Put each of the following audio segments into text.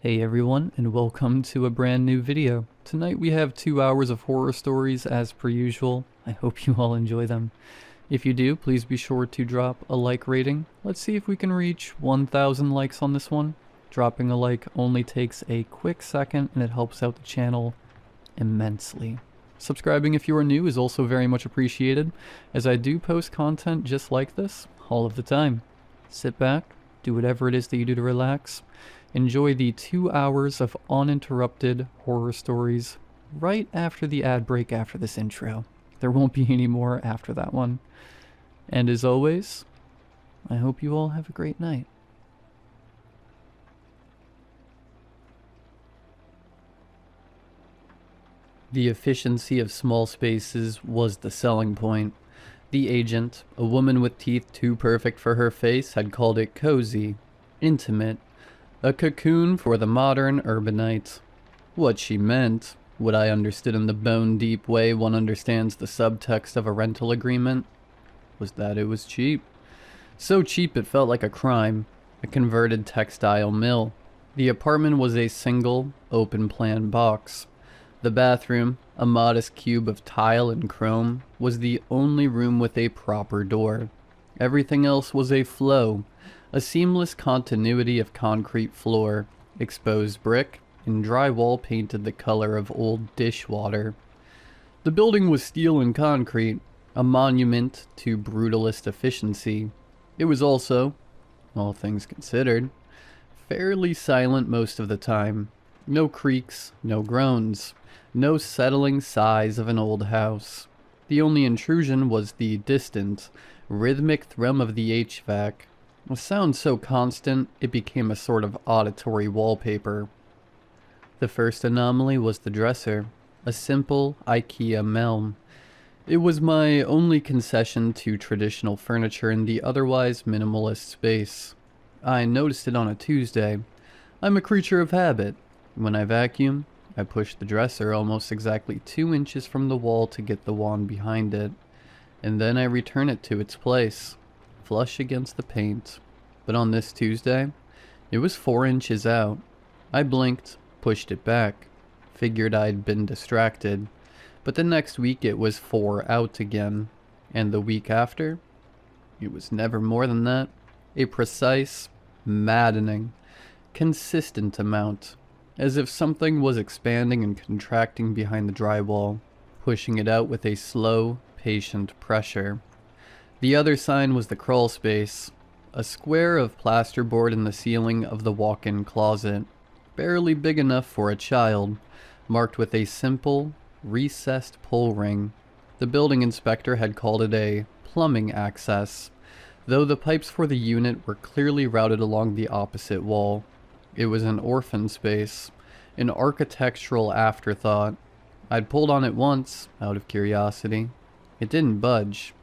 Hey everyone, and welcome to a brand new video. Tonight we have 2 hours of horror stories as per usual. I hope you all enjoy them. If you do, please be sure to drop a like rating. Let's see if we can reach 1,000 likes on this one. Dropping a like only takes a quick second and it helps out the channel immensely. Subscribing if you are new is also very much appreciated, as I do post content just like this all of the time. Sit back, do whatever it is that you do to relax. Enjoy the 2 hours of uninterrupted horror stories right after the ad break after this intro. There won't be any more after that one. And as always, I hope you all have a great night. The efficiency of small spaces was the selling point. The agent, a woman with teeth too perfect for her face, had called it cozy, intimate, a cocoon for the modern urbanite. What she meant, what I understood in the bone-deep way one understands the subtext of a rental agreement, was that it was cheap. So cheap it felt like a crime, a converted textile mill. The apartment was a single, open-plan box. The bathroom, a modest cube of tile and chrome, was the only room with a proper door. Everything else was a flow, a seamless continuity of concrete floor, exposed brick, and drywall painted the color of old dishwater. The building was steel and concrete, a monument to brutalist efficiency. It was also, all things considered, fairly silent most of the time. No creaks, no groans, no settling sighs of an old house. The only intrusion was the distant, rhythmic thrum of the HVAC, a sound so constant it became a sort of auditory wallpaper. The first anomaly was the dresser, a simple IKEA melm. It was my only concession to traditional furniture in the otherwise minimalist space. I noticed it on a Tuesday. I'm a creature of habit. When I vacuum, I push the dresser almost exactly 2 inches from the wall to get the wand behind it, and then I return it to its place, flush against the paint. But on this Tuesday, it was 4 inches out. I blinked, pushed it back, figured I'd been distracted, but the next week it was 4 out again, and the week after, it was never more than that. A precise, maddening, consistent amount, as if something was expanding and contracting behind the drywall, pushing it out with a slow, patient pressure. The other sign was the crawl space, a square of plasterboard in the ceiling of the walk-in closet, barely big enough for a child, marked with a simple, recessed pull ring. The building inspector had called it a plumbing access, though the pipes for the unit were clearly routed along the opposite wall. It was an orphan space, an architectural afterthought. I'd pulled on it once, out of curiosity. It didn't budge.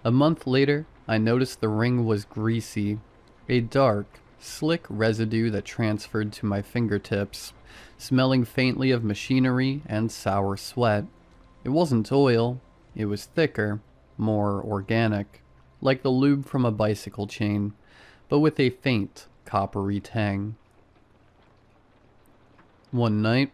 A month later, I noticed the ring was greasy, a dark, slick residue that transferred to my fingertips, smelling faintly of machinery and sour sweat. It wasn't oil, it was thicker, more organic, like the lube from a bicycle chain, but with a faint, coppery tang. One night,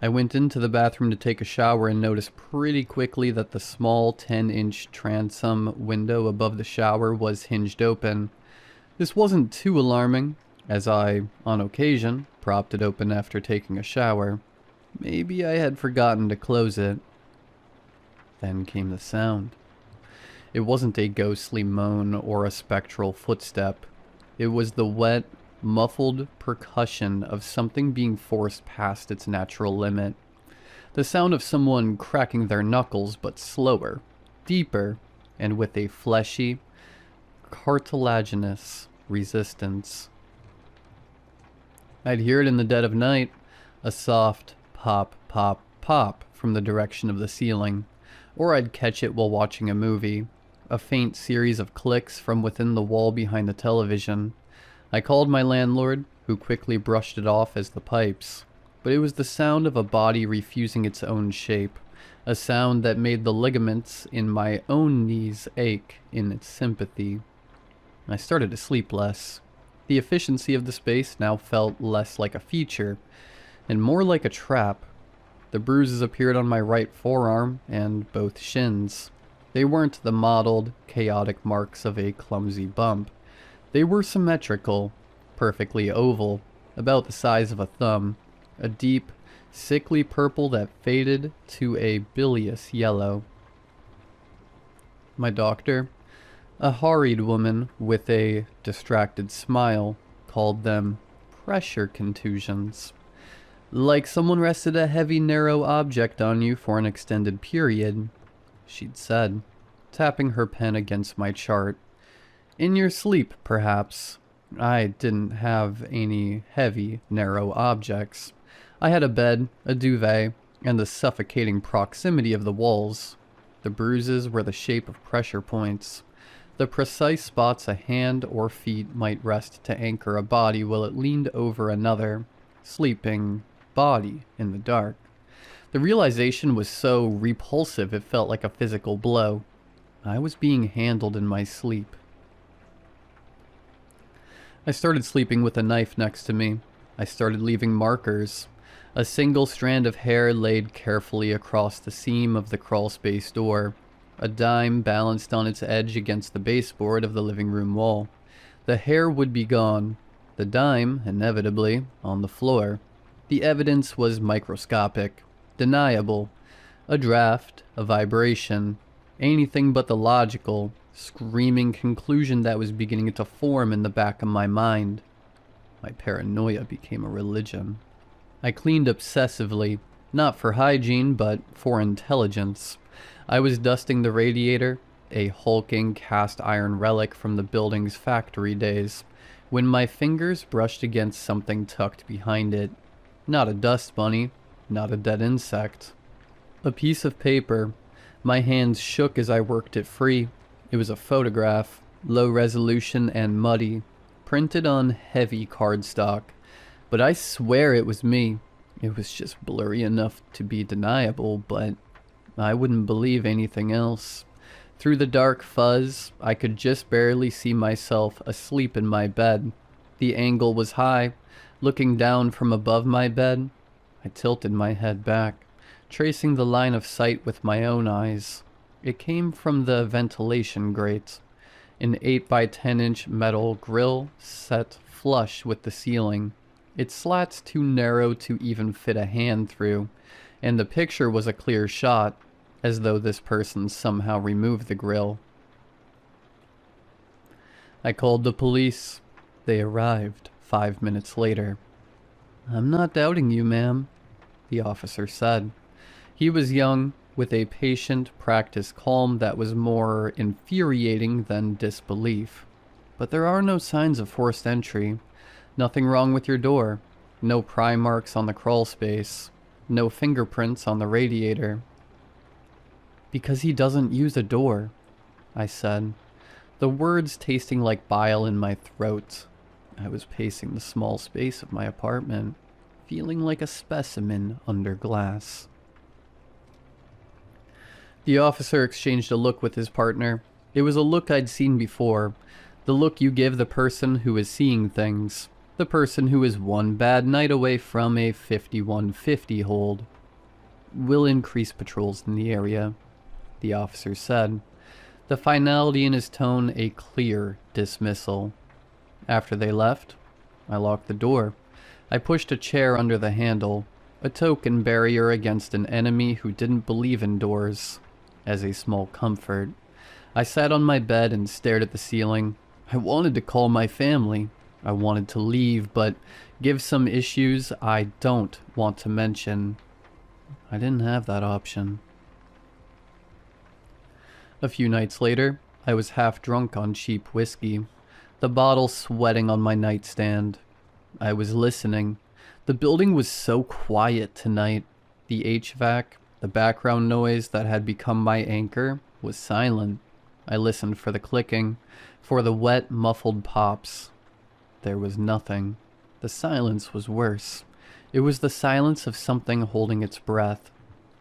I went into the bathroom to take a shower and noticed pretty quickly that the small 10-inch transom window above the shower was hinged open. This wasn't too alarming, as I, on occasion, propped it open after taking a shower. Maybe I had forgotten to close it. Then came the sound. It wasn't a ghostly moan or a spectral footstep. It was the wet, muffled percussion of something being forced past its natural limit. The sound of someone cracking their knuckles, but slower, deeper, and with a fleshy, cartilaginous resistance. I'd hear it in the dead of night, a soft pop, pop, pop from the direction of the ceiling, or I'd catch it while watching a movie, a faint series of clicks from within the wall behind the television. I called my landlord, who quickly brushed it off as the pipes, but it was the sound of a body refusing its own shape, a sound that made the ligaments in my own knees ache in its sympathy. I started to sleep less. The efficiency of the space now felt less like a feature, and more like a trap. The bruises appeared on my right forearm and both shins. They weren't the mottled, chaotic marks of a clumsy bump. They were symmetrical, perfectly oval, about the size of a thumb, a deep, sickly purple that faded to a bilious yellow. My doctor, a harried woman with a distracted smile, called them pressure contusions. Like someone rested a heavy, narrow object on you for an extended period, she'd said, tapping her pen against my chart. In your sleep, perhaps. I didn't have any heavy, narrow objects. I had a bed, a duvet, and the suffocating proximity of the walls. The bruises were the shape of pressure points, the precise spots a hand or feet might rest to anchor a body while it leaned over another, sleeping body in the dark. The realization was so repulsive it felt like a physical blow. I was being handled in my sleep. I started sleeping with a knife next to me. I started leaving markers. A single strand of hair laid carefully across the seam of the crawlspace door. A dime balanced on its edge against the baseboard of the living room wall. The hair would be gone. The dime, inevitably, on the floor. The evidence was microscopic, deniable. A draft, a vibration, anything but the logical, screaming conclusion that was beginning to form in the back of my mind. My paranoia became a religion. I cleaned obsessively, not for hygiene, but for intelligence. I was dusting the radiator, a hulking cast iron relic from the building's factory days, when my fingers brushed against something tucked behind it. Not a dust bunny, not a dead insect. A piece of paper. My hands shook as I worked it free. It was a photograph, low resolution and muddy, printed on heavy cardstock. But I swear it was me. It was just blurry enough to be deniable, but I wouldn't believe anything else. Through the dark fuzz, I could just barely see myself asleep in my bed. The angle was high. Looking down from above my bed, I tilted my head back, tracing the line of sight with my own eyes. It came from the ventilation grate, an 8 by 10-inch metal grill set flush with the ceiling. Its slats too narrow to even fit a hand through, and the picture was a clear shot, as though this person somehow removed the grill. I called the police. They arrived 5 minutes later. "I'm not doubting you, ma'am," the officer said. He was young, with a patient, practiced calm that was more infuriating than disbelief. "But there are no signs of forced entry. Nothing wrong with your door. No pry marks on the crawl space. No fingerprints on the radiator." "Because he doesn't use a door," I said, the words tasting like bile in my throat. I was pacing the small space of my apartment, feeling like a specimen under glass. The officer exchanged a look with his partner. It was a look I'd seen before. The look you give the person who is seeing things. The person who is one bad night away from a 5150 hold. "We'll increase patrols in the area," the officer said, the finality in his tone a clear dismissal. After they left, I locked the door. I pushed a chair under the handle, a token barrier against an enemy who didn't believe in doors, as a small comfort. I sat on my bed and stared at the ceiling. I wanted to call my family. I wanted to leave, but give some issues I don't want to mention. I didn't have that option. A few nights later, I was half drunk on cheap whiskey, the bottle sweating on my nightstand. I was listening. The building was so quiet tonight. The HVAC, the background noise that had become my anchor, was silent. I listened for the clicking, for the wet, muffled pops. There was nothing. The silence was worse. It was the silence of something holding its breath.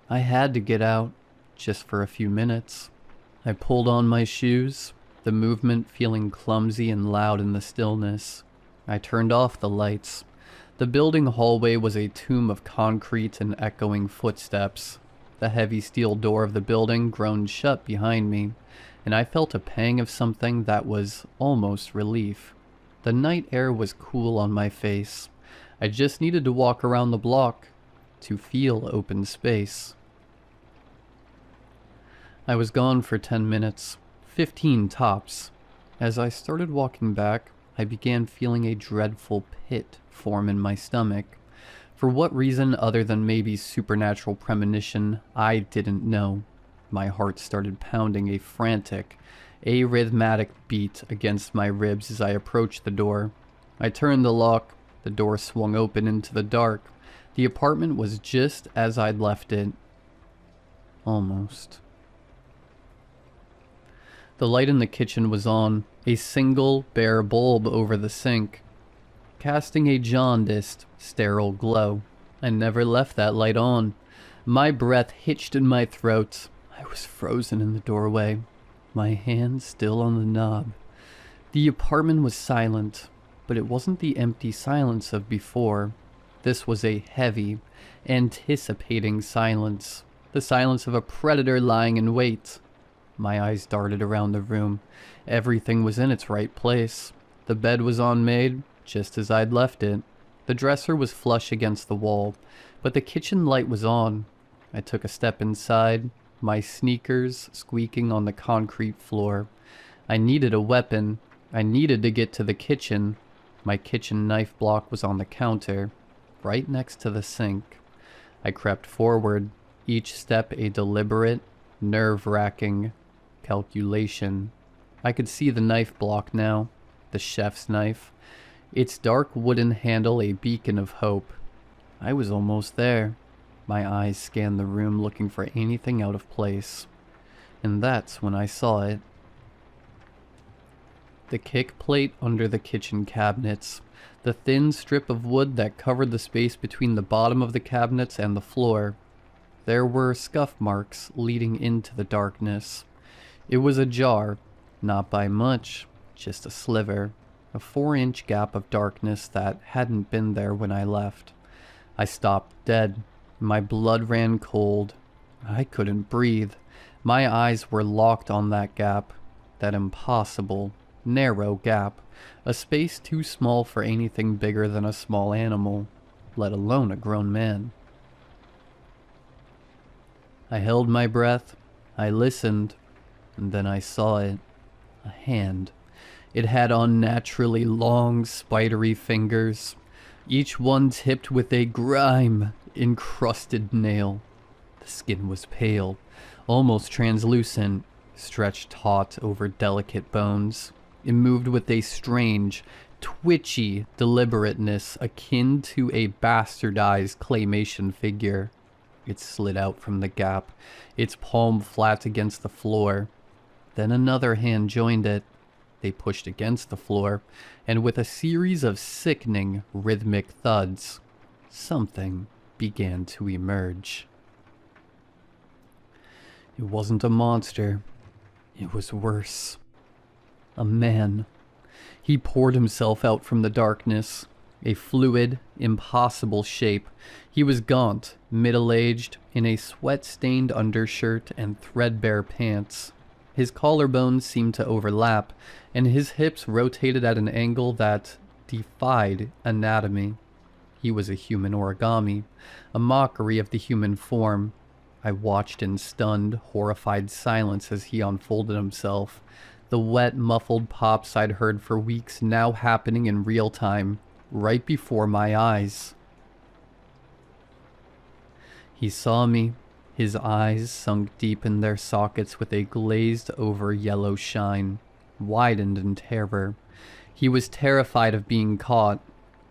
I had to get out, just for a few minutes. I pulled on my shoes, the movement feeling clumsy and loud in the stillness. I turned off the lights. The building hallway was a tomb of concrete and echoing footsteps. The heavy steel door of the building groaned shut behind me, and I felt a pang of something that was almost relief. The night air was cool on my face. I just needed to walk around the block to feel open space. I was gone for 10 minutes, 15 tops. As I started walking back, I began feeling a dreadful pit form in my stomach. For what reason other than maybe supernatural premonition, I didn't know. My heart started pounding a frantic, arrhythmic beat against my ribs as I approached the door. I turned the lock. The door swung open into the dark. The apartment was just as I'd left it. Almost. The light in the kitchen was on, a single bare bulb over the sink, casting a jaundiced, sterile glow. I never left that light on. My breath hitched in my throat. I was frozen in the doorway, my hand still on the knob. The apartment was silent, but it wasn't the empty silence of before. This was a heavy, anticipating silence, the silence of a predator lying in wait. My eyes darted around the room. Everything was in its right place. The bed was unmade, just as I'd left it. The dresser was flush against the wall, but the kitchen light was on. I took a step inside, my sneakers squeaking on the concrete floor. I needed a weapon. I needed to get to the kitchen. My kitchen knife block was on the counter, right next to the sink. I crept forward, each step a deliberate, nerve-wracking calculation. I could see the knife block now, the chef's knife, its dark wooden handle a beacon of hope. I was almost there. My eyes scanned the room looking for anything out of place. And that's when I saw it. The kick plate under the kitchen cabinets, the thin strip of wood that covered the space between the bottom of the cabinets and the floor. There were scuff marks leading into the darkness. It was ajar, not by much, just a sliver, a 4-inch gap of darkness that hadn't been there when I left. I stopped dead. My blood ran cold. I couldn't breathe. My eyes were locked on that gap, that impossible, narrow gap, a space too small for anything bigger than a small animal, let alone a grown man. I held my breath. I listened. And then I saw it. A hand. It had unnaturally long, spidery fingers, each one tipped with a grime-encrusted nail. The skin was pale, almost translucent, stretched taut over delicate bones. It moved with a strange, twitchy deliberateness akin to a bastardized claymation figure. It slid out from the gap, its palm flat against the floor. Then another hand joined it. They pushed against the floor, and with a series of sickening, rhythmic thuds, something began to emerge. It wasn't a monster. It was worse. A man. He poured himself out from the darkness, a fluid, impossible shape. He was gaunt, middle-aged, in a sweat-stained undershirt and threadbare pants. His collarbones seemed to overlap, and his hips rotated at an angle that defied anatomy. He was a human origami, a mockery of the human form. I watched in stunned, horrified silence as he unfolded himself, the wet, muffled pops I'd heard for weeks now happening in real time, right before my eyes. He saw me. His eyes, sunk deep in their sockets with a glazed-over yellow shine, widened in terror. He was terrified of being caught.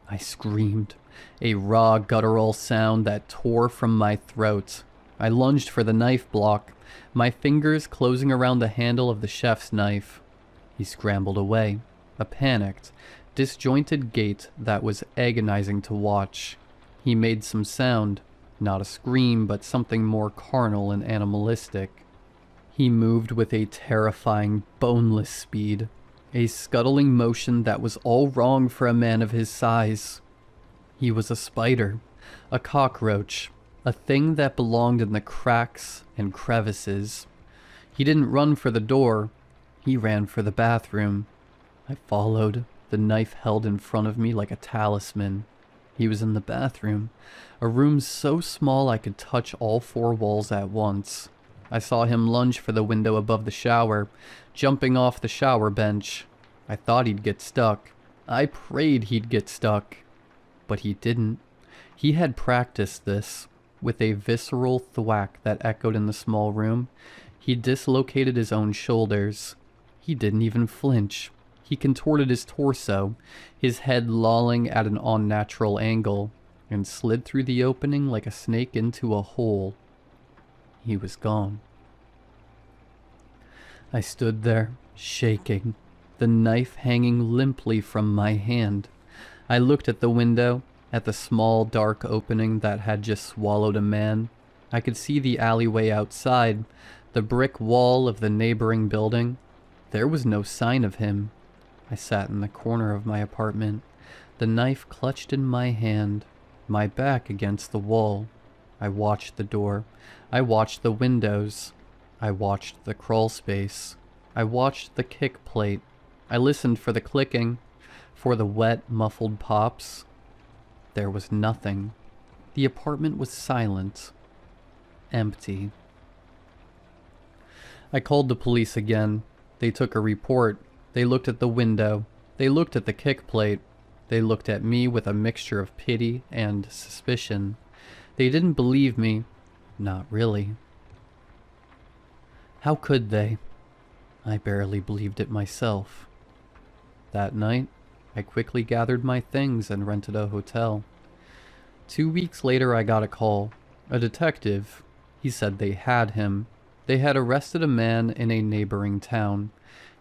I screamed, a raw, guttural sound that tore from my throat. I lunged for the knife block, my fingers closing around the handle of the chef's knife. He scrambled away, a panicked, disjointed gait that was agonizing to watch. He made some sound. Not a scream, but something more carnal and animalistic. He moved with a terrifying, boneless speed. A scuttling motion that was all wrong for a man of his size. He was a spider, a cockroach, a thing that belonged in the cracks and crevices. He didn't run for the door, he ran for the bathroom. I followed, the knife held in front of me like a talisman. He was in the bathroom, a room so small I could touch all four walls at once. I saw him lunge for the window above the shower, jumping off the shower bench. I thought he'd get stuck. I prayed he'd get stuck. But he didn't. He had practiced this. With a visceral thwack that echoed in the small room, he dislocated his own shoulders. He didn't even flinch. He contorted his torso, his head lolling at an unnatural angle, and slid through the opening like a snake into a hole. He was gone. I stood there, shaking, the knife hanging limply from my hand. I looked at the window, at the small dark opening that had just swallowed a man. I could see the alleyway outside, the brick wall of the neighboring building. There was no sign of him. I sat in the corner of my apartment, the knife clutched in my hand, my back against the wall. I watched the door. I watched the windows. I watched the crawl space. I watched the kick plate. I listened for the clicking, for the wet, muffled pops. There was nothing. The apartment was silent. Empty. I called the police again. They took a report. They looked at the window. They looked at the kick plate. They looked at me with a mixture of pity and suspicion. They didn't believe me. Not really. How could they? I barely believed it myself. That night, I quickly gathered my things and rented a hotel. 2 weeks later, I got a call. A detective. He said they had him. They had arrested a man in a neighboring town.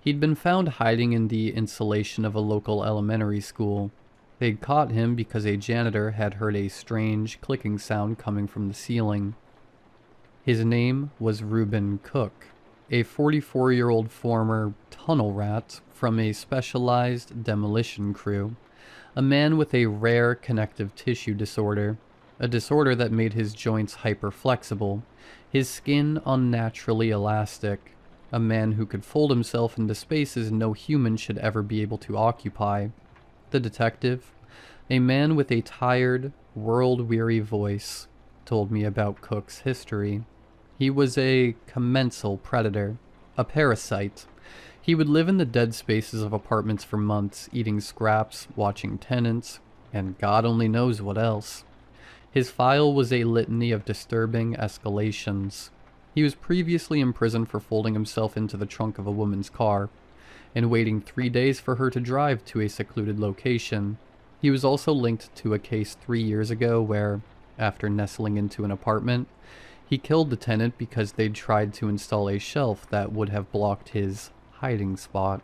He'd been found hiding in the insulation of a local elementary school. They'd caught him because a janitor had heard a strange clicking sound coming from the ceiling. His name was Reuben Cook, a 44-year-old former tunnel rat from a specialized demolition crew, a man with a rare connective tissue disorder, a disorder that made his joints hyper-flexible, his skin unnaturally elastic, a man who could fold himself into spaces no human should ever be able to occupy. The detective, a man with a tired, world-weary voice, told me about Cook's history. He was a commensal predator, a parasite. He would live in the dead spaces of apartments for months, eating scraps, watching tenants, and God only knows what else. His file was a litany of disturbing escalations. He was previously in prison for folding himself into the trunk of a woman's car, and waiting 3 days for her to drive to a secluded location. He was also linked to a case 3 years ago where, after nestling into an apartment, he killed the tenant because they'd tried to install a shelf that would have blocked his hiding spot.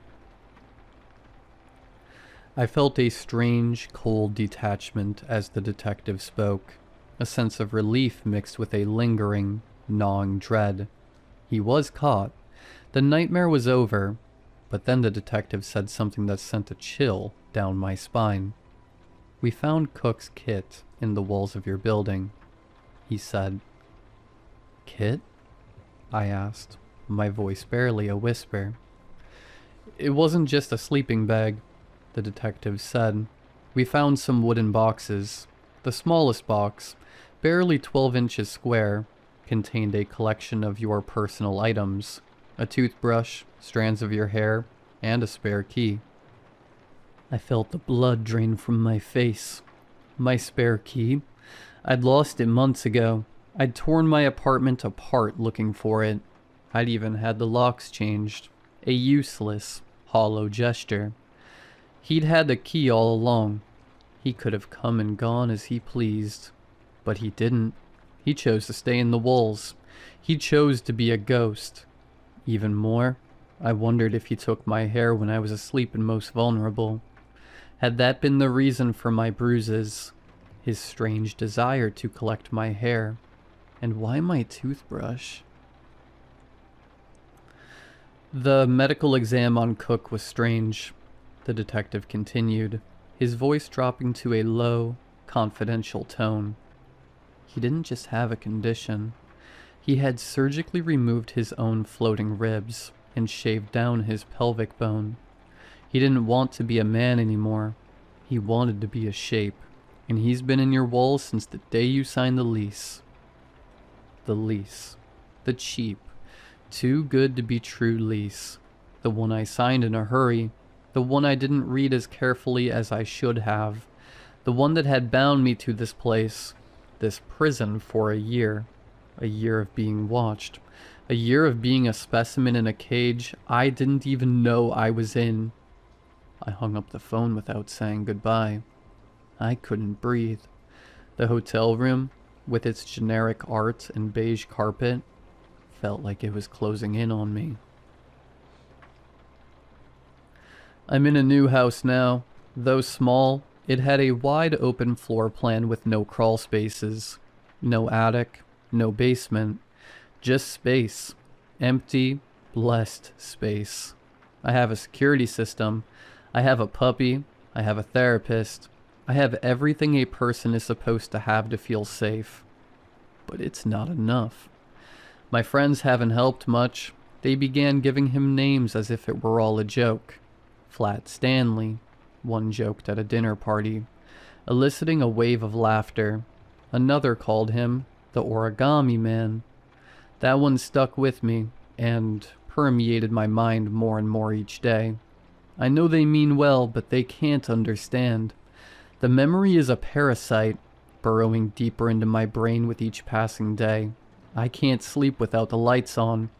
I felt a strange, cold detachment as the detective spoke, a sense of relief mixed with a lingering, gnawing dread. He was caught. The nightmare was over, but then the detective said something that sent a chill down my spine. "We found Cook's kit in the walls of your building," he said. "Kit?" I asked, my voice barely a whisper. "It wasn't just a sleeping bag," the detective said. "We found some wooden boxes. The smallest box, barely 12 inches square, contained a collection of your personal items, a toothbrush, strands of your hair, and a spare key." I felt the blood drain from my face. My spare key? I'd lost it months ago. I'd torn my apartment apart looking for it. I'd even had the locks changed. A useless, hollow gesture. He'd had the key all along. He could have come and gone as he pleased. But he didn't. He chose to stay in the walls. He chose to be a ghost. Even more, I wondered if he took my hair when I was asleep and most vulnerable. Had that been the reason for my bruises? His strange desire to collect my hair. And why my toothbrush? The medical exam on Cook was strange, the detective continued, his voice dropping to a low, confidential tone. He didn't just have a condition. He had surgically removed his own floating ribs and shaved down his pelvic bone. He didn't want to be a man anymore. He wanted to be a shape, and he's been in your walls since the day you signed the lease. The lease. The cheap, too good to be true lease. The one I signed in a hurry. The one I didn't read as carefully as I should have. The one that had bound me to this place, this prison, for a year. A year of being watched. A year of being a specimen in a cage I didn't even know I was in. I hung up the phone without saying goodbye. I couldn't breathe. The hotel room, with its generic art and beige carpet, felt like it was closing in on me. I'm in a new house now. Though small, it had a wide open floor plan with no crawl spaces. No attic, no basement. Just space. Empty, blessed space. I have a security system. I have a puppy. I have a therapist. I have everything a person is supposed to have to feel safe. But it's not enough. My friends haven't helped much. They began giving him names as if it were all a joke. Flat Stanley, one joked at a dinner party, eliciting a wave of laughter. Another called him the Origami Man. That one stuck with me and permeated my mind more and more each day. I know they mean well, but they can't understand. The memory is a parasite, burrowing deeper into my brain with each passing day. I can't sleep without the lights on.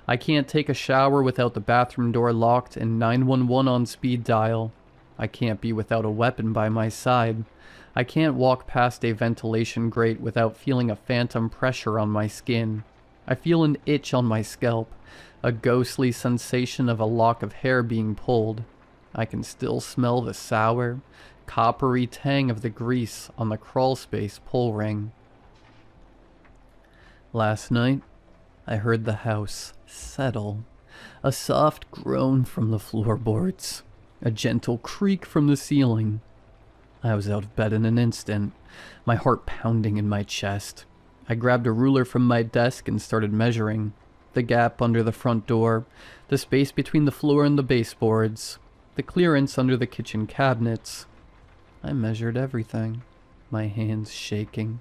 I can't take a shower without the bathroom door locked and 911 on speed dial. I can't be without a weapon by my side. I can't walk past a ventilation grate without feeling a phantom pressure on my skin. I feel an itch on my scalp, a ghostly sensation of a lock of hair being pulled. I can still smell the sour, coppery tang of the grease on the crawlspace pull ring. Last night, I heard the house settle. A soft groan from the floorboards. A gentle creak from the ceiling. I was out of bed in an instant, my heart pounding in my chest. I grabbed a ruler from my desk and started measuring. The gap under the front door, the space between the floor and the baseboards, the clearance under the kitchen cabinets. I measured everything, my hands shaking,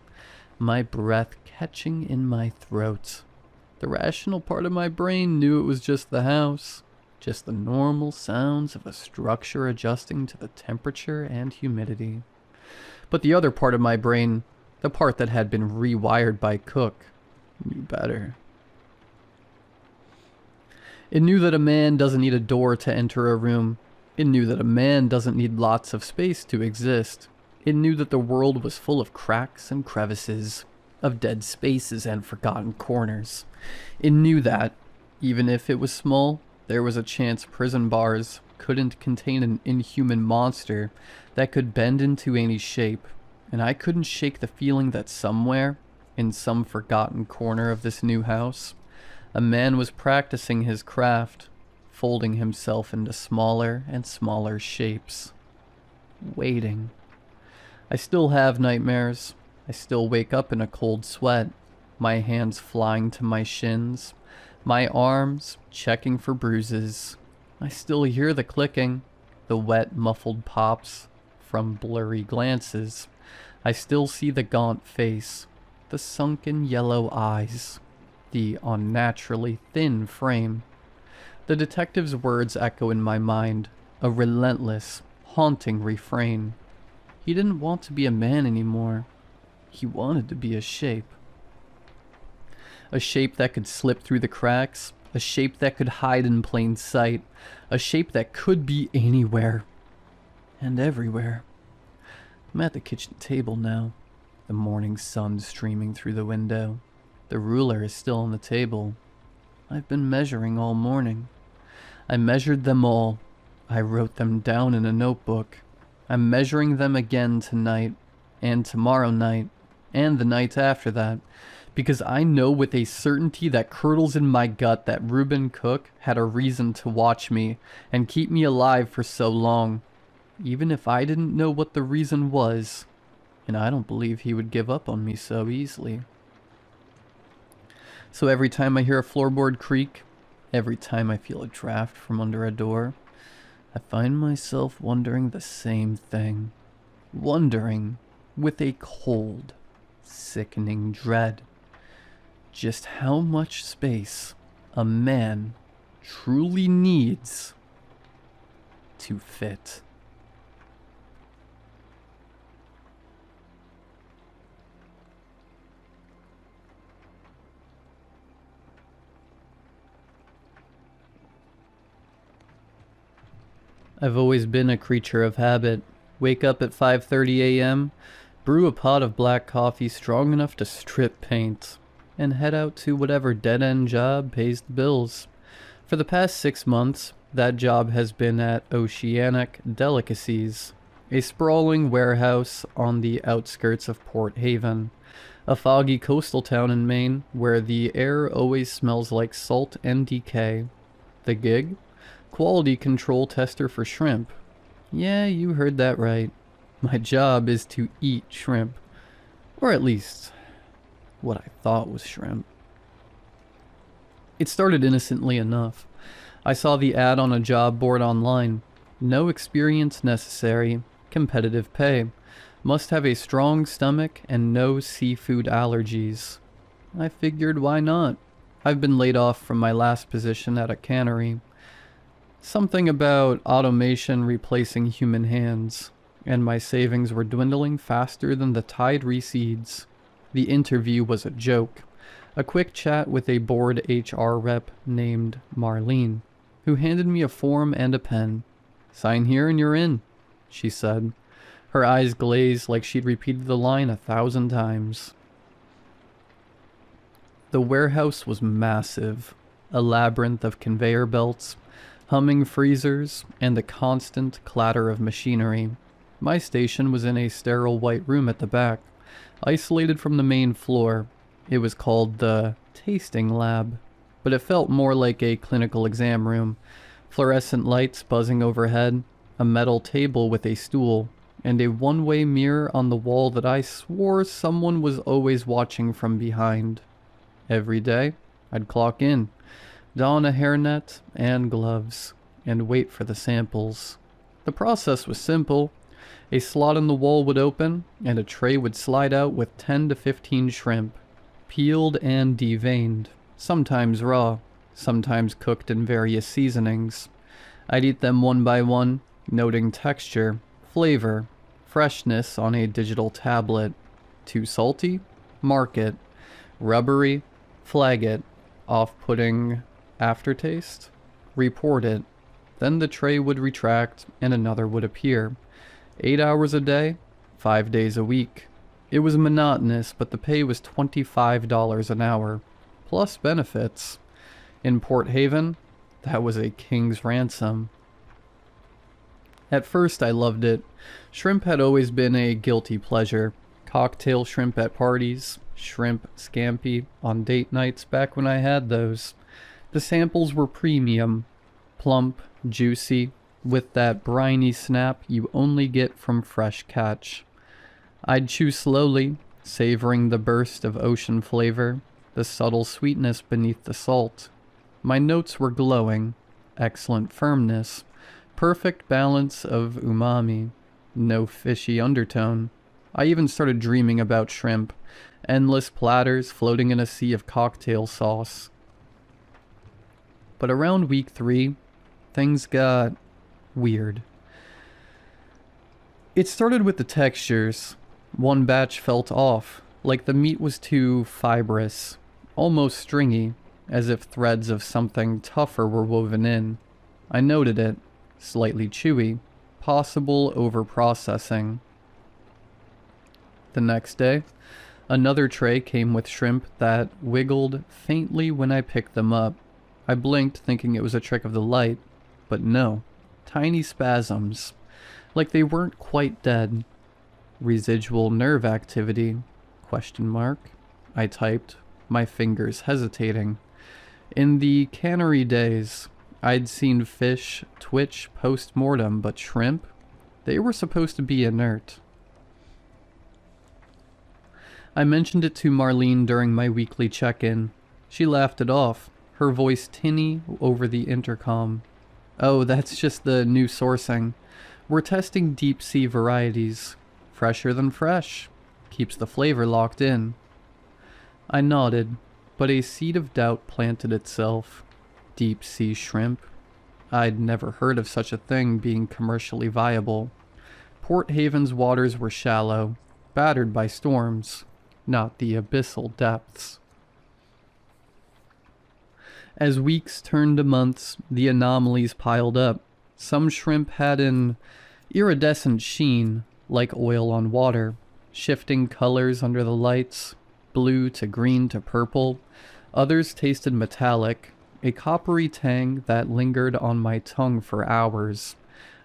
my breath catching in my throat. The rational part of my brain knew it was just the house, just the normal sounds of a structure adjusting to the temperature and humidity. But the other part of my brain, the part that had been rewired by Cook, knew better. It knew that a man doesn't need a door to enter a room. It knew that a man doesn't need lots of space to exist. It knew that the world was full of cracks and crevices, of dead spaces and forgotten corners. It knew that, even if it was small, there was a chance prison bars couldn't contain an inhuman monster that could bend into any shape, and I couldn't shake the feeling that somewhere, in some forgotten corner of this new house, a man was practicing his craft, folding himself into smaller and smaller shapes. Waiting. I still have nightmares. I still wake up in a cold sweat, my hands flying to my shins, my arms checking for bruises. I still hear the clicking, the wet, muffled pops from blurry glances. I still see the gaunt face, the sunken yellow eyes, the unnaturally thin frame. The detective's words echo in my mind, a relentless, haunting refrain. He didn't want to be a man anymore. He wanted to be a shape. A shape that could slip through the cracks, a shape that could hide in plain sight, a shape that could be anywhere and everywhere. I'm at the kitchen table now, the morning sun streaming through the window. The ruler is still on the table. I've been measuring all morning. I measured them all. I wrote them down in a notebook. I'm measuring them again tonight, and tomorrow night, and the nights after that, because I know with a certainty that curdles in my gut that Reuben Cook had a reason to watch me and keep me alive for so long, even if I didn't know what the reason was, and I don't believe he would give up on me so easily. So every time I hear a floorboard creak, every time I feel a draft from under a door, I find myself wondering the same thing. Wondering, with a cold, sickening dread, just how much space a man truly needs to fit. I've always been a creature of habit. Wake up at 5:30 a.m., brew a pot of black coffee strong enough to strip paint, and head out to whatever dead-end job pays the bills. For the past 6 months, that job has been at Oceanic Delicacies, a sprawling warehouse on the outskirts of Port Haven, a foggy coastal town in Maine where the air always smells like salt and decay. The gig? Quality control tester for shrimp. Yeah, you heard that right. My job is to eat shrimp. Or at least, what I thought was shrimp. It started innocently enough. I saw the ad on a job board online. No experience necessary. Competitive pay. Must have a strong stomach and no seafood allergies. I figured why not? I've been laid off from my last position at a cannery. Something about automation replacing human hands, and my savings were dwindling faster than the tide recedes. The interview was a joke. A quick chat with a bored HR rep named Marlene, who handed me a form and a pen. "Sign here and you're in," she said. Her eyes glazed like she'd repeated the line 1,000 times. The warehouse was massive, a labyrinth of conveyor belts, humming freezers, and the constant clatter of machinery. My station was in a sterile white room at the back, isolated from the main floor. It was called the tasting lab, but it felt more like a clinical exam room. Fluorescent lights buzzing overhead, a metal table with a stool, and a one-way mirror on the wall that I swore someone was always watching from behind. Every day, I'd clock in, don a hairnet and gloves, and wait for the samples. The process was simple. A slot in the wall would open, and a tray would slide out with 10 to 15 shrimp, peeled and deveined, sometimes raw, sometimes cooked in various seasonings. I'd eat them one by one, noting texture, flavor, freshness on a digital tablet. Too salty? Mark it. Rubbery? Flag it. Off-putting aftertaste? Report it. Then the tray would retract and another would appear. 8 hours a day, 5 days a week. It was monotonous, but the pay was $25 an hour, plus benefits. In Port Haven, that was a king's ransom. At first I loved it. Shrimp had always been a guilty pleasure. Cocktail shrimp at parties, shrimp scampi on date nights back when I had those. The samples were premium, plump, juicy, with that briny snap you only get from fresh catch. I'd chew slowly, savoring the burst of ocean flavor, the subtle sweetness beneath the salt. My notes were glowing, excellent firmness, perfect balance of umami, no fishy undertone. I even started dreaming about shrimp, endless platters floating in a sea of cocktail sauce. But around week 3, things got weird. It started with the textures. One batch felt off, like the meat was too fibrous, almost stringy, as if threads of something tougher were woven in. I noted it, slightly chewy, possible overprocessing. The next day, another tray came with shrimp that wiggled faintly when I picked them up. I blinked thinking it was a trick of the light, but no. Tiny spasms, like they weren't quite dead. Residual nerve activity, ? Question mark. I typed, my fingers hesitating. In the cannery days, I'd seen fish twitch post-mortem, but shrimp? They were supposed to be inert. I mentioned it to Marlene during my weekly check-in. She laughed it off, her voice tinny over the intercom. Oh, that's just the new sourcing. We're testing deep-sea varieties. Fresher than fresh. Keeps the flavor locked in. I nodded, but a seed of doubt planted itself. Deep-sea shrimp. I'd never heard of such a thing being commercially viable. Port Haven's waters were shallow, battered by storms, not the abyssal depths. As weeks turned to months, the anomalies piled up. Some shrimp had an iridescent sheen, like oil on water, shifting colors under the lights, blue to green to purple. Others tasted metallic, a coppery tang that lingered on my tongue for hours.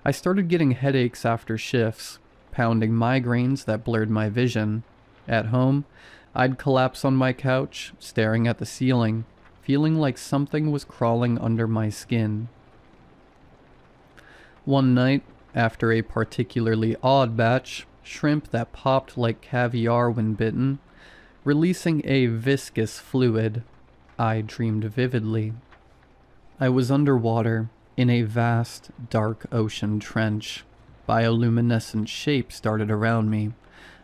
I started getting headaches after shifts, pounding migraines that blurred my vision. At home, I'd collapse on my couch, staring at the ceiling, feeling like something was crawling under my skin. One night, after a particularly odd batch, shrimp that popped like caviar when bitten, releasing a viscous fluid, I dreamed vividly. I was underwater, in a vast, dark ocean trench. Bioluminescent shapes darted around me.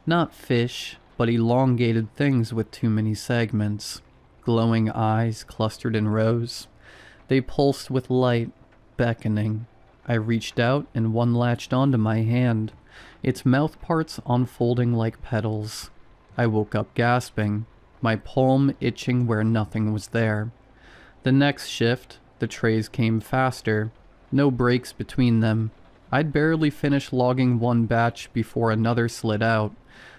Not fish, but elongated things with too many segments. Glowing eyes clustered in rows. They pulsed with light, beckoning. I reached out and one latched onto my hand, its mouthparts unfolding like petals. I woke up gasping, my palm itching where nothing was there. The next shift, the trays came faster, no breaks between them. I'd barely finished logging one batch before another slid out.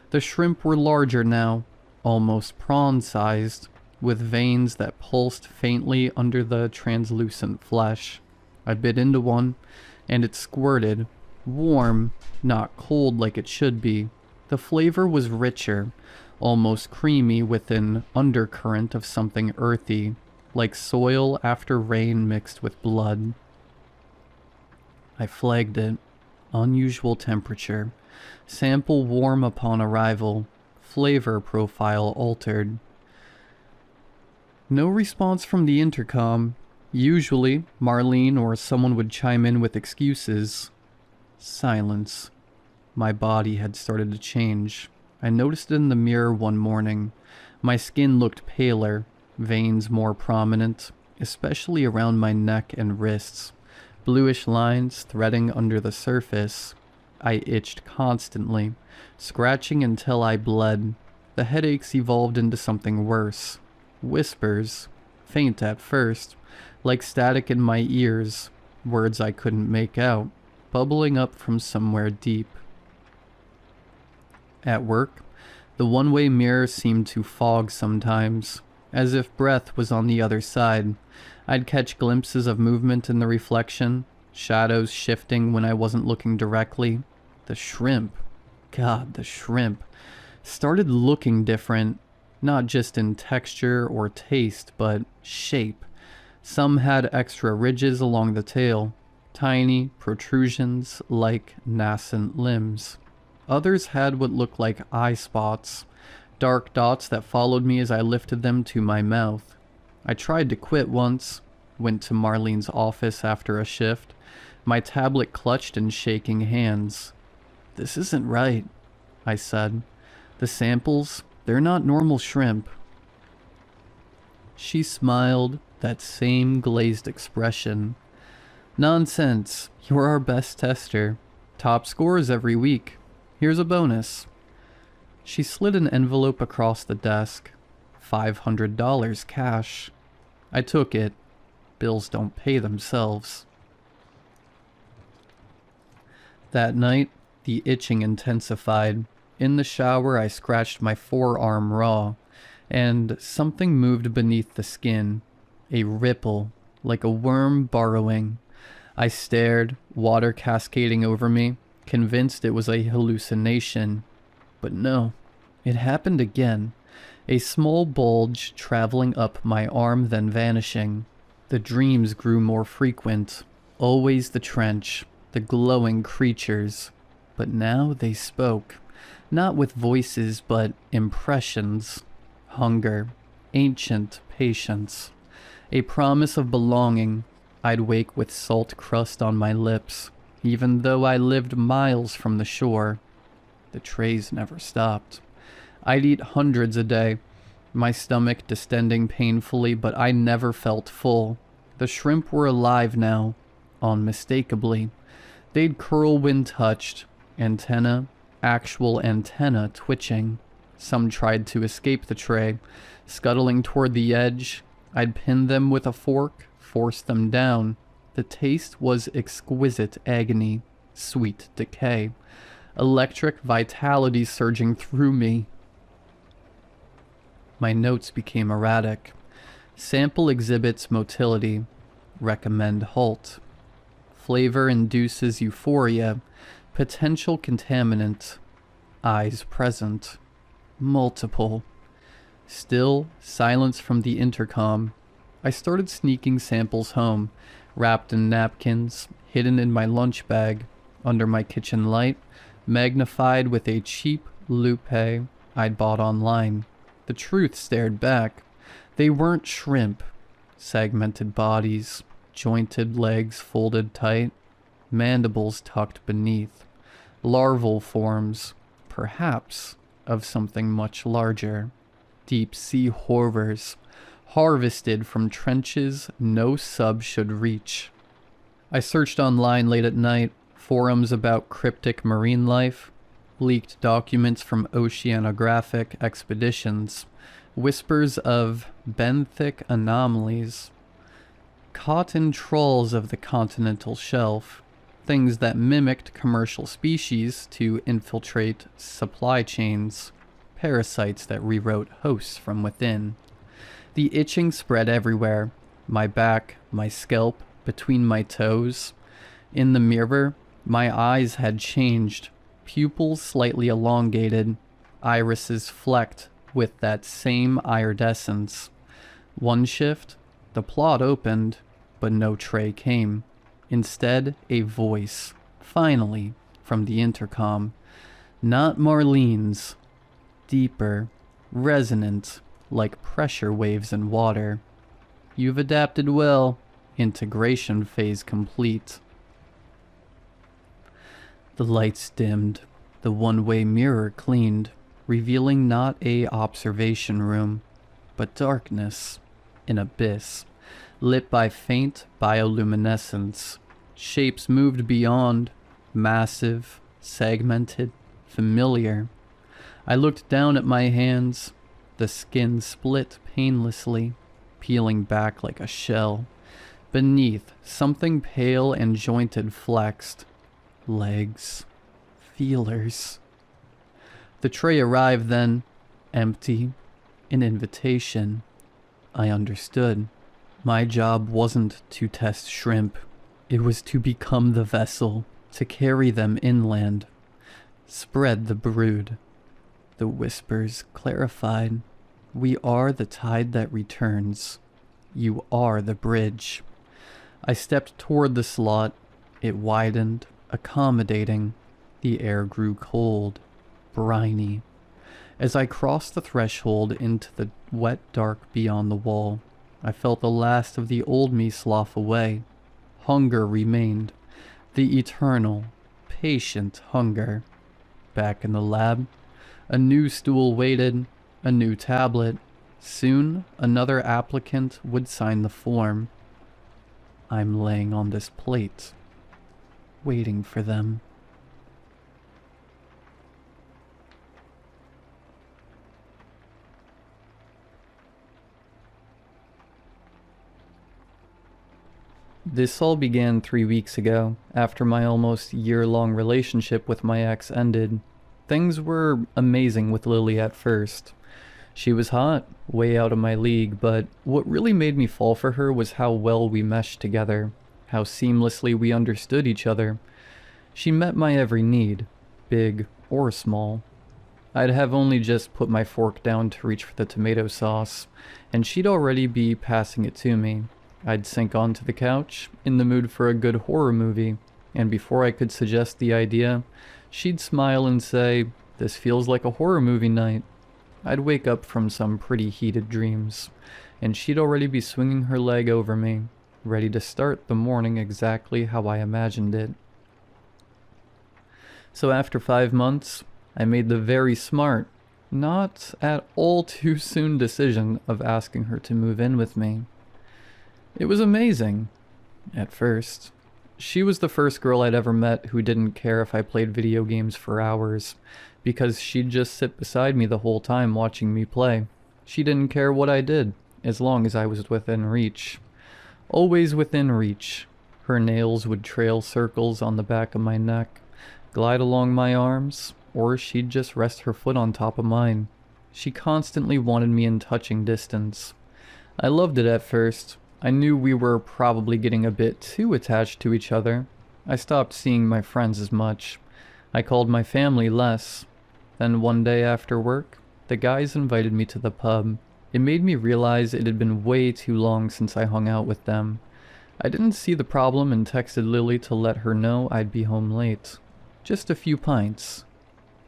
The shrimp were larger now, almost prawn-sized, with veins that pulsed faintly under the translucent flesh. I bit into one, and it squirted, warm, not cold like it should be. The flavor was richer, almost creamy with an undercurrent of something earthy, like soil after rain mixed with blood. I flagged it. Unusual temperature. Sample warm upon arrival. Flavor profile altered. No response from the intercom. Usually, Marlene or someone would chime in with excuses. Silence. My body had started to change. I noticed it in the mirror one morning. My skin looked paler, veins more prominent, especially around my neck and wrists. Bluish lines threading under the surface. I itched constantly, scratching until I bled. The headaches evolved into something worse. Whispers, faint at first, like static in my ears, words I couldn't make out, bubbling up from somewhere deep. At work, the one-way mirror seemed to fog sometimes, as if breath was on the other side. I'd catch glimpses of movement in the reflection, shadows shifting when I wasn't looking directly. The shrimp, God, the shrimp, started looking different, not just in texture or taste, but shape. Some had extra ridges along the tail, tiny protrusions like nascent limbs. Others had what looked like eye spots, dark dots that followed me as I lifted them to my mouth. I tried to quit once, went to Marlene's office after a shift, my tablet clutched in shaking hands. "This isn't right," I said. "The samples, they're not normal shrimp." She smiled, that same glazed expression. "Nonsense, you're our best tester. Top scores every week. Here's a bonus." She slid an envelope across the desk. $500 cash. I took it. Bills don't pay themselves. That night, the itching intensified. In the shower, I scratched my forearm raw, and something moved beneath the skin. A ripple, like a worm burrowing. I stared, water cascading over me, convinced it was a hallucination. But no, It happened again. A small bulge traveling up my arm, then vanishing. The dreams grew more frequent. Always the trench, the glowing creatures. But now they spoke. Not with voices, but impressions. Hunger. Ancient patience. A promise of belonging. I'd wake with salt crust on my lips, even though I lived miles from the shore. The trays never stopped. I'd eat hundreds a day, my stomach distending painfully, but I never felt full. The shrimp were alive now, unmistakably. They'd curl when touched, actual antenna twitching. Some tried to escape the tray, scuttling toward the edge. I'd pin them with a fork, force them down. The taste was exquisite agony, sweet decay, electric vitality surging through me. My notes became erratic. Sample exhibits motility. Recommend halt. Flavor induces euphoria. Potential contaminant. Eyes present. Multiple. Still, silence from the intercom. I started sneaking samples home, wrapped in napkins, hidden in my lunch bag, under my kitchen light, magnified with a cheap lupe I'd bought online. The truth stared back. They weren't shrimp. Segmented bodies, jointed legs folded tight, mandibles tucked beneath. Larval forms, perhaps, of something much larger. Deep sea horrors, harvested from trenches no sub should reach. I searched online late at night, forums about cryptic marine life, leaked documents from oceanographic expeditions, whispers of benthic anomalies, caught in trawls of the continental shelf, things that mimicked commercial species to infiltrate supply chains, parasites that rewrote hosts from within. The itching spread everywhere, my back, my scalp, between my toes. In the mirror, my eyes had changed, pupils slightly elongated, irises flecked with that same iridescence. One shift, the plot opened, but no tray came. Instead, a voice, finally, from the intercom. Not Marlene's. Deeper, resonant, like pressure waves in water. You've adapted well. Integration phase complete. The lights dimmed, the one-way mirror cleaned, revealing not a observation room, but darkness, an abyss, lit by faint bioluminescence. Shapes moved beyond, massive, segmented, familiar. I looked down at my hands, the skin split painlessly, peeling back like a shell. Beneath, something pale and jointed flexed. Legs. Feelers. The tray arrived then, empty, an invitation. I understood. My job wasn't to test shrimp. It was to become the vessel, to carry them inland. Spread the brood. The whispers clarified. We are the tide that returns. You are the bridge. I stepped toward the slot. It widened, accommodating. The air grew cold, briny. As I crossed the threshold into the wet dark beyond the wall, I felt the last of the old me slough away. Hunger remained. The eternal, patient hunger. Back in the lab, a new stool waited, a new tablet. Soon, another applicant would sign the form. I'm laying on this plate, waiting for them. This all began 3 weeks ago, after my almost year-long relationship with my ex ended. Things were amazing with Lily at first. She was hot, way out of my league, but what really made me fall for her was how well we meshed together, how seamlessly we understood each other. She met my every need, big or small. I'd have only just put my fork down to reach for the tomato sauce, and she'd already be passing it to me. I'd sink onto the couch, in the mood for a good horror movie, and before I could suggest the idea, she'd smile and say, "This feels like a horror movie night." I'd wake up from some pretty heated dreams, and she'd already be swinging her leg over me, ready to start the morning exactly how I imagined it. So after 5 months, I made the very smart, not at all too soon decision of asking her to move in with me. It was amazing, at first. She was the first girl I'd ever met who didn't care if I played video games for hours, because she'd just sit beside me the whole time watching me play. She didn't care what I did, as long as I was within reach. Always within reach. Her nails would trail circles on the back of my neck, glide along my arms, or she'd just rest her foot on top of mine. She constantly wanted me in touching distance. I loved it at first. I knew we were probably getting a bit too attached to each other. I stopped seeing my friends as much. I called my family less. Then one day after work, the guys invited me to the pub. It made me realize it had been way too long since I hung out with them. I didn't see the problem and texted Lily to let her know I'd be home late. Just a few pints.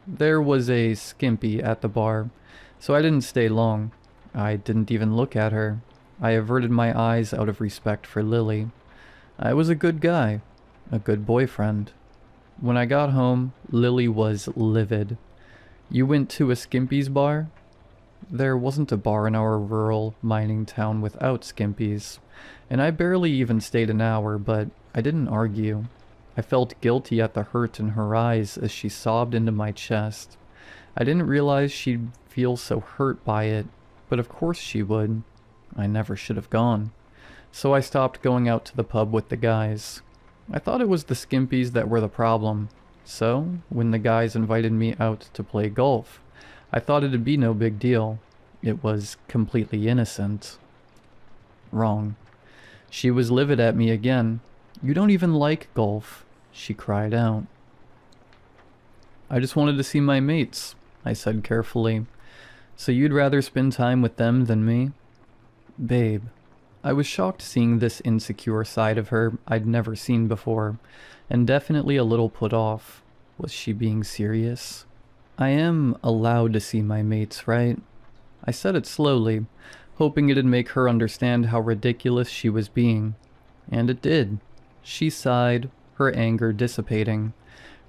There was a skimpy at the bar, so I didn't stay long. I didn't even look at her. I averted my eyes out of respect for Lily. I was a good guy, a good boyfriend. When I got home, Lily was livid. "You went to a skimpy's bar?" There wasn't a bar in our rural mining town without skimpies, and I barely even stayed an hour, but I didn't argue. I felt guilty at the hurt in her eyes as she sobbed into my chest. I didn't realize she'd feel so hurt by it, but of course she would. I never should have gone. So I stopped going out to the pub with the guys. I thought it was the skimpies that were the problem. So, when the guys invited me out to play golf, I thought it'd be no big deal. It was completely innocent. Wrong. She was livid at me again. "You don't even like golf," she cried out. "I just wanted to see my mates," I said carefully. "So you'd rather spend time with them than me?" "Babe." I was shocked seeing this insecure side of her I'd never seen before, and definitely a little put off. Was she being serious? "I am allowed to see my mates, right?" I said it slowly, hoping it'd make her understand how ridiculous she was being. And it did. She sighed, her anger dissipating,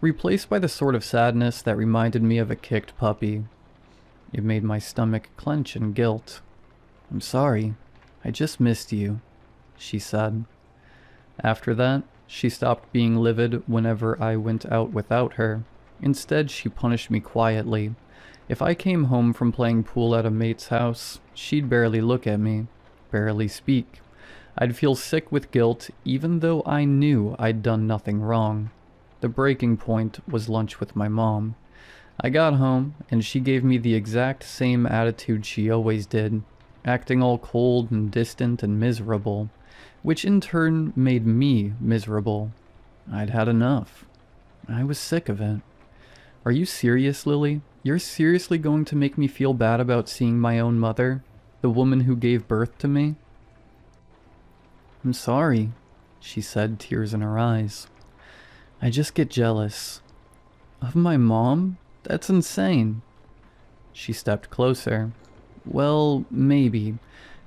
replaced by the sort of sadness that reminded me of a kicked puppy. It made my stomach clench in guilt. "I'm sorry. I just missed you," she said. After that, she stopped being livid whenever I went out without her. Instead, she punished me quietly. If I came home from playing pool at a mate's house, she'd barely look at me, barely speak. I'd feel sick with guilt even though I knew I'd done nothing wrong. The breaking point was lunch with my mom. I got home, and she gave me the exact same attitude she always did, acting all cold and distant and miserable, which in turn made me miserable. I'd had enough. I was sick of it. "Are you serious, Lily? You're seriously going to make me feel bad about seeing my own mother, the woman who gave birth to me?" "I'm sorry," she said, tears in her eyes. "I just get jealous." "Of my mom? That's insane." She stepped closer. "Well, maybe.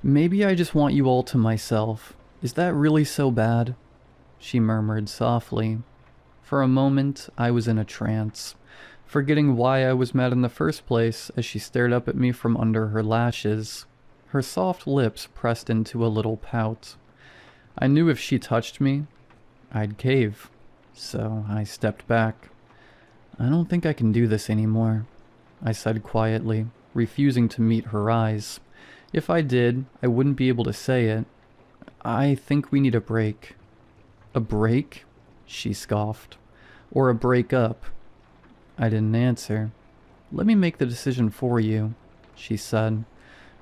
Maybe I just want you all to myself. Is that really so bad?" She murmured softly. For a moment, I was in a trance, forgetting why I was mad in the first place as she stared up at me from under her lashes. Her soft lips pressed into a little pout. I knew if she touched me, I'd cave, so I stepped back. "I don't think I can do this anymore," I said quietly, refusing to meet her eyes. If I did, I wouldn't be able to say it. "I think we need a break." "A break?" she scoffed. "Or a break up?" I didn't answer. "Let me make the decision for you," she said.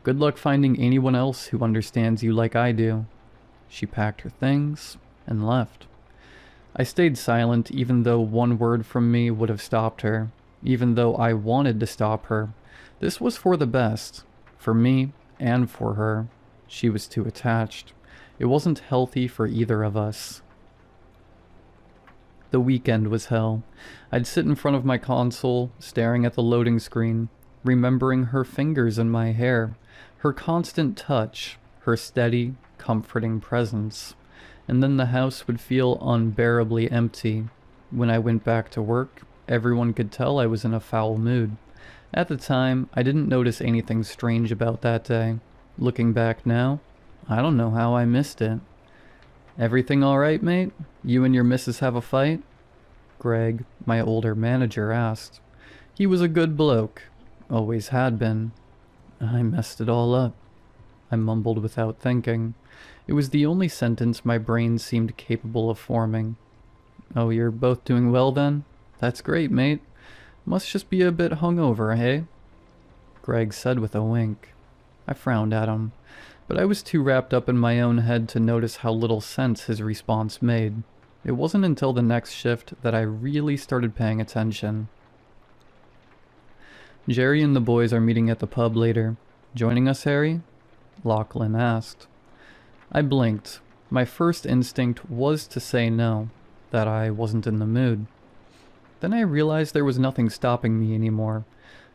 "Good luck finding anyone else who understands you like I do." She packed her things and left. I stayed silent even though one word from me would have stopped her. even though I wanted to stop her. This was for the best, for me and for her. She was too attached. It wasn't healthy for either of us. The weekend was hell. I'd sit in front of my console, staring at the loading screen, remembering her fingers in my hair, her constant touch, her steady, comforting presence. And then the house would feel unbearably empty. When I went back to work, everyone could tell I was in a foul mood. At the time, I didn't notice anything strange about that day. Looking back now, I don't know how I missed it. "Everything all right, mate? You and your missus have a fight?" Greg, my older manager, asked. He was a good bloke. Always had been. "I messed it all up," I mumbled without thinking. It was the only sentence my brain seemed capable of forming. "Oh, you're both doing well then? That's great, mate. Must just be a bit hungover, hey?" Greg said with a wink. I frowned at him, but I was too wrapped up in my own head to notice how little sense his response made. It wasn't until the next shift that I really started paying attention. "Jerry and the boys are meeting at the pub later. Joining us, Harry?" Lachlan asked. I blinked. My first instinct was to say no, that I wasn't in the mood. Then I realized there was nothing stopping me anymore.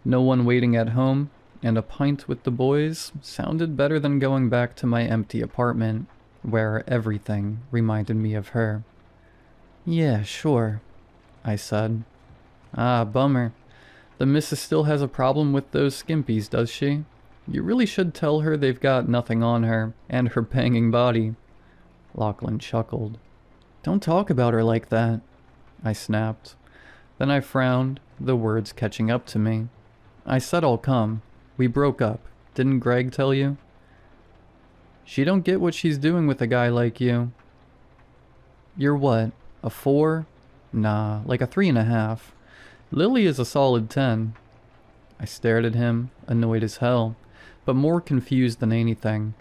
No one waiting at home, and a pint with the boys sounded better than going back to my empty apartment, where everything reminded me of her. "Yeah, sure," I said. "Ah, bummer. The missus still has a problem with those skimpies, does she? You really should tell her they've got nothing on her, and her banging body." Lachlan chuckled. "Don't talk about her like that," I snapped. Then I frowned, the words catching up to me. "I said I'll come. We broke up. Didn't Greg tell you?" "She don't get what she's doing with a guy like you." "You're what, a 4? Nah, like a 3.5. Lily is a solid 10. I stared at him, annoyed as hell, but more confused than anything.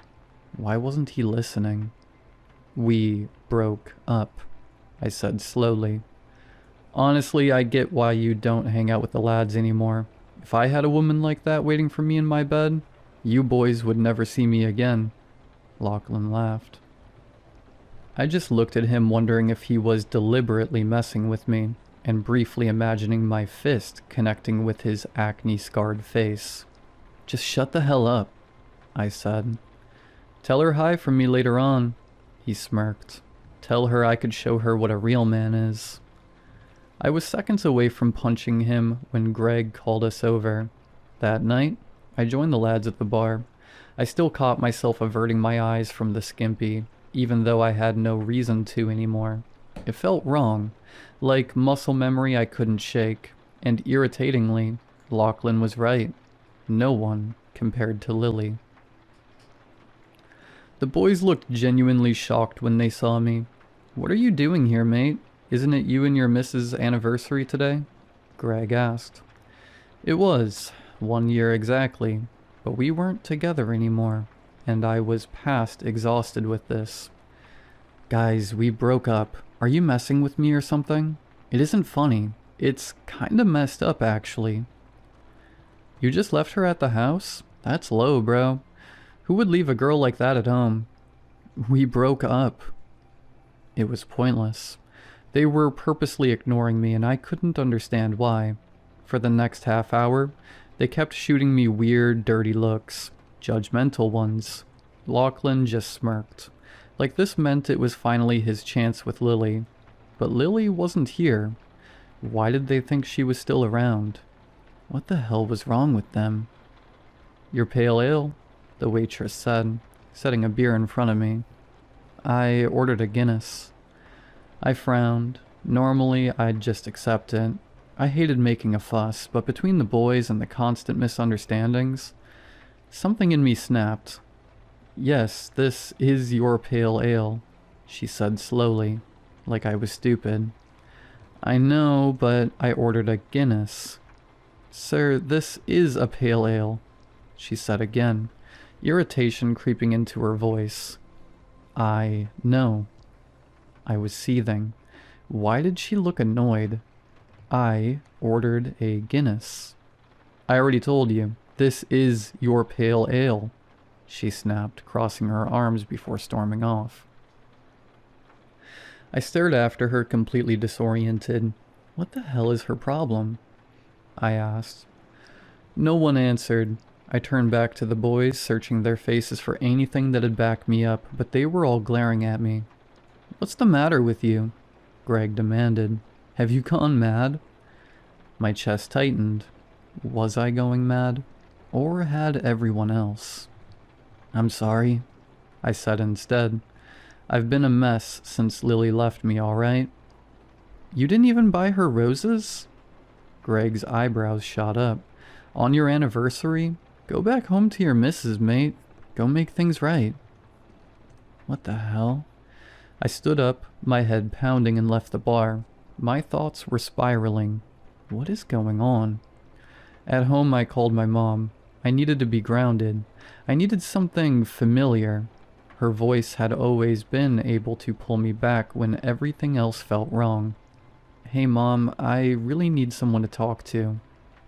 Why wasn't he listening? "We broke up," I said slowly. "Honestly, I get why you don't hang out with the lads anymore. If I had a woman like that waiting for me in my bed, you boys would never see me again." Lachlan laughed. I just looked at him, wondering if he was deliberately messing with me, and briefly imagining my fist connecting with his acne-scarred face. "Just shut the hell up," I said. "Tell her hi from me later on," he smirked. "Tell her I could show her what a real man is." I was seconds away from punching him when Greg called us over. That night, I joined the lads at the bar. I still caught myself averting my eyes from the skimpy, even though I had no reason to anymore. It felt wrong, like muscle memory I couldn't shake, and irritatingly, Lachlan was right. No one compared to Lily. The boys looked genuinely shocked when they saw me. "What are you doing here, mate? Isn't it you and your missus' anniversary today?" Greg asked. It was, 1 year exactly, but we weren't together anymore, and I was past exhausted with this. "Guys, we broke up. Are you messing with me or something? It isn't funny. It's kinda messed up, actually." "You just left her at the house? That's low, bro. Who would leave a girl like that at home?" "We broke up." It was pointless. They were purposely ignoring me, and I couldn't understand why. For the next half hour, they kept shooting me weird, dirty looks, judgmental ones. Lachlan just smirked, like this meant it was finally his chance with Lily. But Lily wasn't here. Why did they think she was still around? What the hell was wrong with them? "Your pale ale," the waitress said, setting a beer in front of me. I ordered a Guinness. I frowned. Normally, I'd just accept it. I hated making a fuss, but between the boys and the constant misunderstandings, something in me snapped. "Yes, this is your pale ale," she said slowly, like I was stupid. "I know, but I ordered a Guinness." "Sir, this is a pale ale," she said again, irritation creeping into her voice. "I know." I was seething. Why did she look annoyed? I ordered a Guinness. I already told you, this is your pale ale, she snapped, crossing her arms before storming off. I stared after her, completely disoriented. What the hell is her problem? I asked. No one answered. I turned back to the boys, searching their faces for anything that'd back me up, but they were all glaring at me. What's the matter with you? Greg demanded. Have you gone mad? My chest tightened. Was I going mad? Or had everyone else? I'm sorry, I said instead. I've been a mess since Lily left me, alright? You didn't even buy her roses? Greg's eyebrows shot up. On your anniversary? Go back home to your missus, mate. Go make things right. What the hell? I stood up, my head pounding, and left the bar. My thoughts were spiraling. What is going on? At home, I called my mom. I needed to be grounded. I needed something familiar. Her voice had always been able to pull me back when everything else felt wrong. Hey Mom, I really need someone to talk to,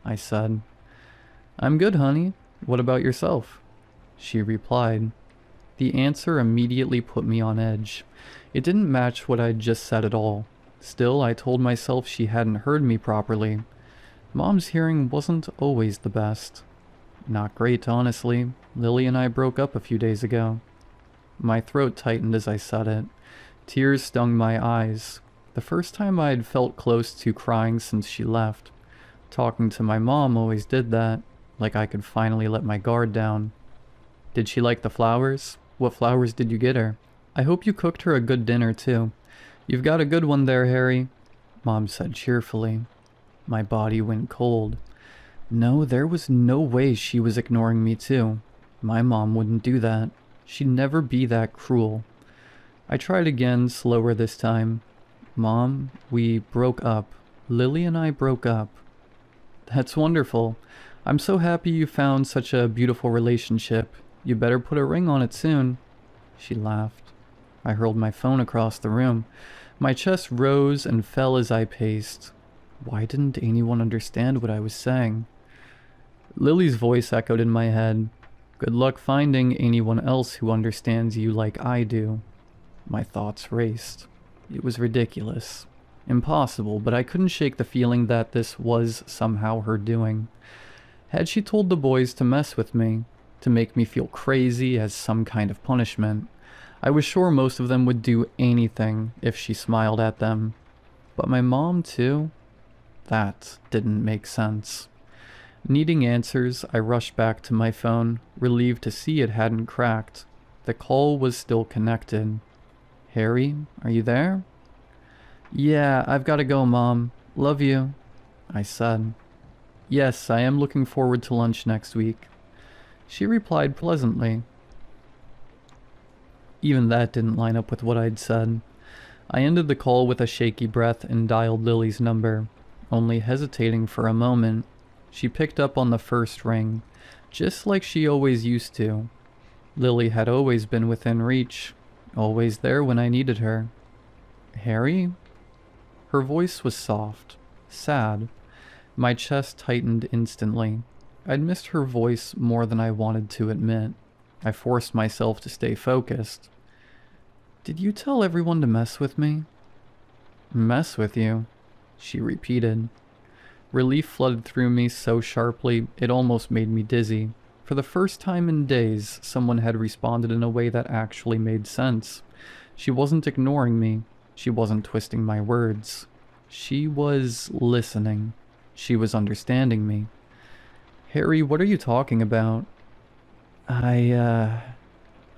I said. I'm good, honey. What about yourself? She replied. The answer immediately put me on edge. It didn't match what I'd just said at all. Still, I told myself she hadn't heard me properly. Mom's hearing wasn't always the best. Not great, honestly. Lily and I broke up a few days ago. My throat tightened as I said it. Tears stung my eyes. The first time I had felt close to crying since she left. Talking to my mom always did that, like I could finally let my guard down. Did she like the flowers? What flowers did you get her? I hope you cooked her a good dinner, too. You've got a good one there, Harry, Mom said cheerfully. My body went cold. No, there was no way she was ignoring me, too. My mom wouldn't do that. She'd never be that cruel. I tried again, slower this time. Mom, we broke up. Lily and I broke up. That's wonderful. I'm so happy you found such a beautiful relationship. You better put a ring on it soon. She laughed. I hurled my phone across the room. My chest rose and fell as I paced. Why didn't anyone understand what I was saying? Lily's voice echoed in my head. Good luck finding anyone else who understands you like I do. My thoughts raced. It was ridiculous. Impossible, but I couldn't shake the feeling that this was somehow her doing. Had she told the boys to mess with me, to make me feel crazy as some kind of punishment? I was sure most of them would do anything if she smiled at them. But my mom, too? That didn't make sense. Needing answers, I rushed back to my phone, relieved to see it hadn't cracked. The call was still connected. Harry, are you there? Yeah, I've got to go, Mom. Love you, I said. Yes, I am looking forward to lunch next week. She replied pleasantly. Even that didn't line up with what I'd said. I ended the call with a shaky breath and dialed Lily's number, only hesitating for a moment. She picked up on the first ring, just like she always used to. Lily had always been within reach, always there when I needed her. Harry? Her voice was soft, sad. My chest tightened instantly. I'd missed her voice more than I wanted to admit. I forced myself to stay focused. Did you tell everyone to mess with me? Mess with you? She repeated. Relief flooded through me so sharply it almost made me dizzy. For the first time in days, someone had responded in a way that actually made sense. She wasn't ignoring me. She wasn't twisting my words. She was listening. She was understanding me. Harry, what are you talking about? I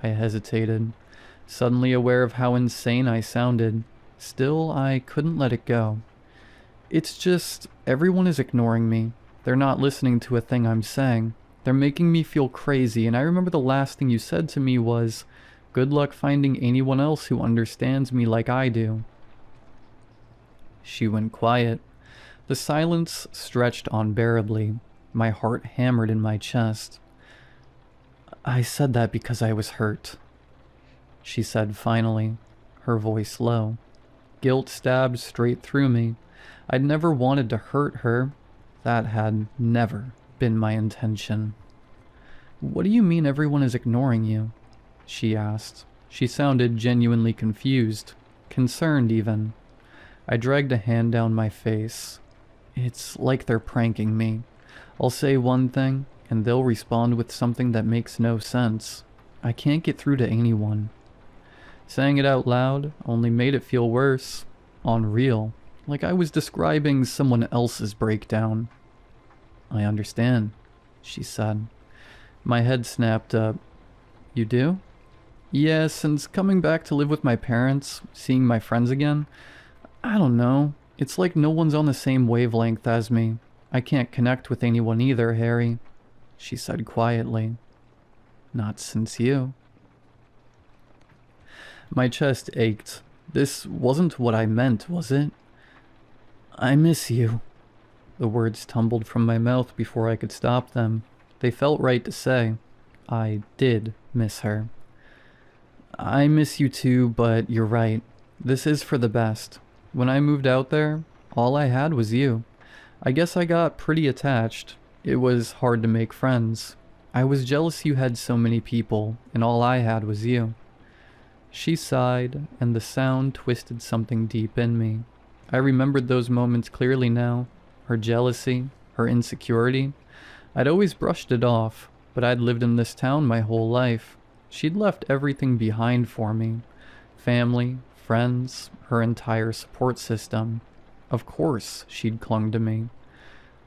hesitated, suddenly aware of how insane I sounded. Still, I couldn't let it go. It's just, everyone is ignoring me. They're not listening to a thing I'm saying. They're making me feel crazy, and I remember the last thing you said to me was, good luck finding anyone else who understands me like I do. She went quiet. The silence stretched unbearably. My heart hammered in my chest. I said that because I was hurt, she said finally, her voice low. Guilt stabbed straight through me. I'd never wanted to hurt her. That had never been my intention. "What do you mean everyone is ignoring you?" she asked. She sounded genuinely confused, concerned even. I dragged a hand down my face. "It's like they're pranking me. I'll say one thing, and they'll respond with something that makes no sense. I can't get through to anyone." Saying it out loud only made it feel worse, unreal, like I was describing someone else's breakdown. "I understand," she said. My head snapped up. "You do?" "Yeah, since coming back to live with my parents, seeing my friends again, I don't know. It's like no one's on the same wavelength as me. I can't connect with anyone either, Harry," she said quietly. "Not since you." My chest ached. This wasn't what I meant, was it? "I miss you." The words tumbled from my mouth before I could stop them. They felt right to say. I did miss her. "I miss you too, but you're right. This is for the best. When I moved out there, all I had was you. I guess I got pretty attached. It was hard to make friends. I was jealous you had so many people, and all I had was you." She sighed, and the sound twisted something deep in me. I remembered those moments clearly now. Her jealousy, her insecurity. I'd always brushed it off, but I'd lived in this town my whole life. She'd left everything behind for me. Family, friends, her entire support system. Of course she'd clung to me.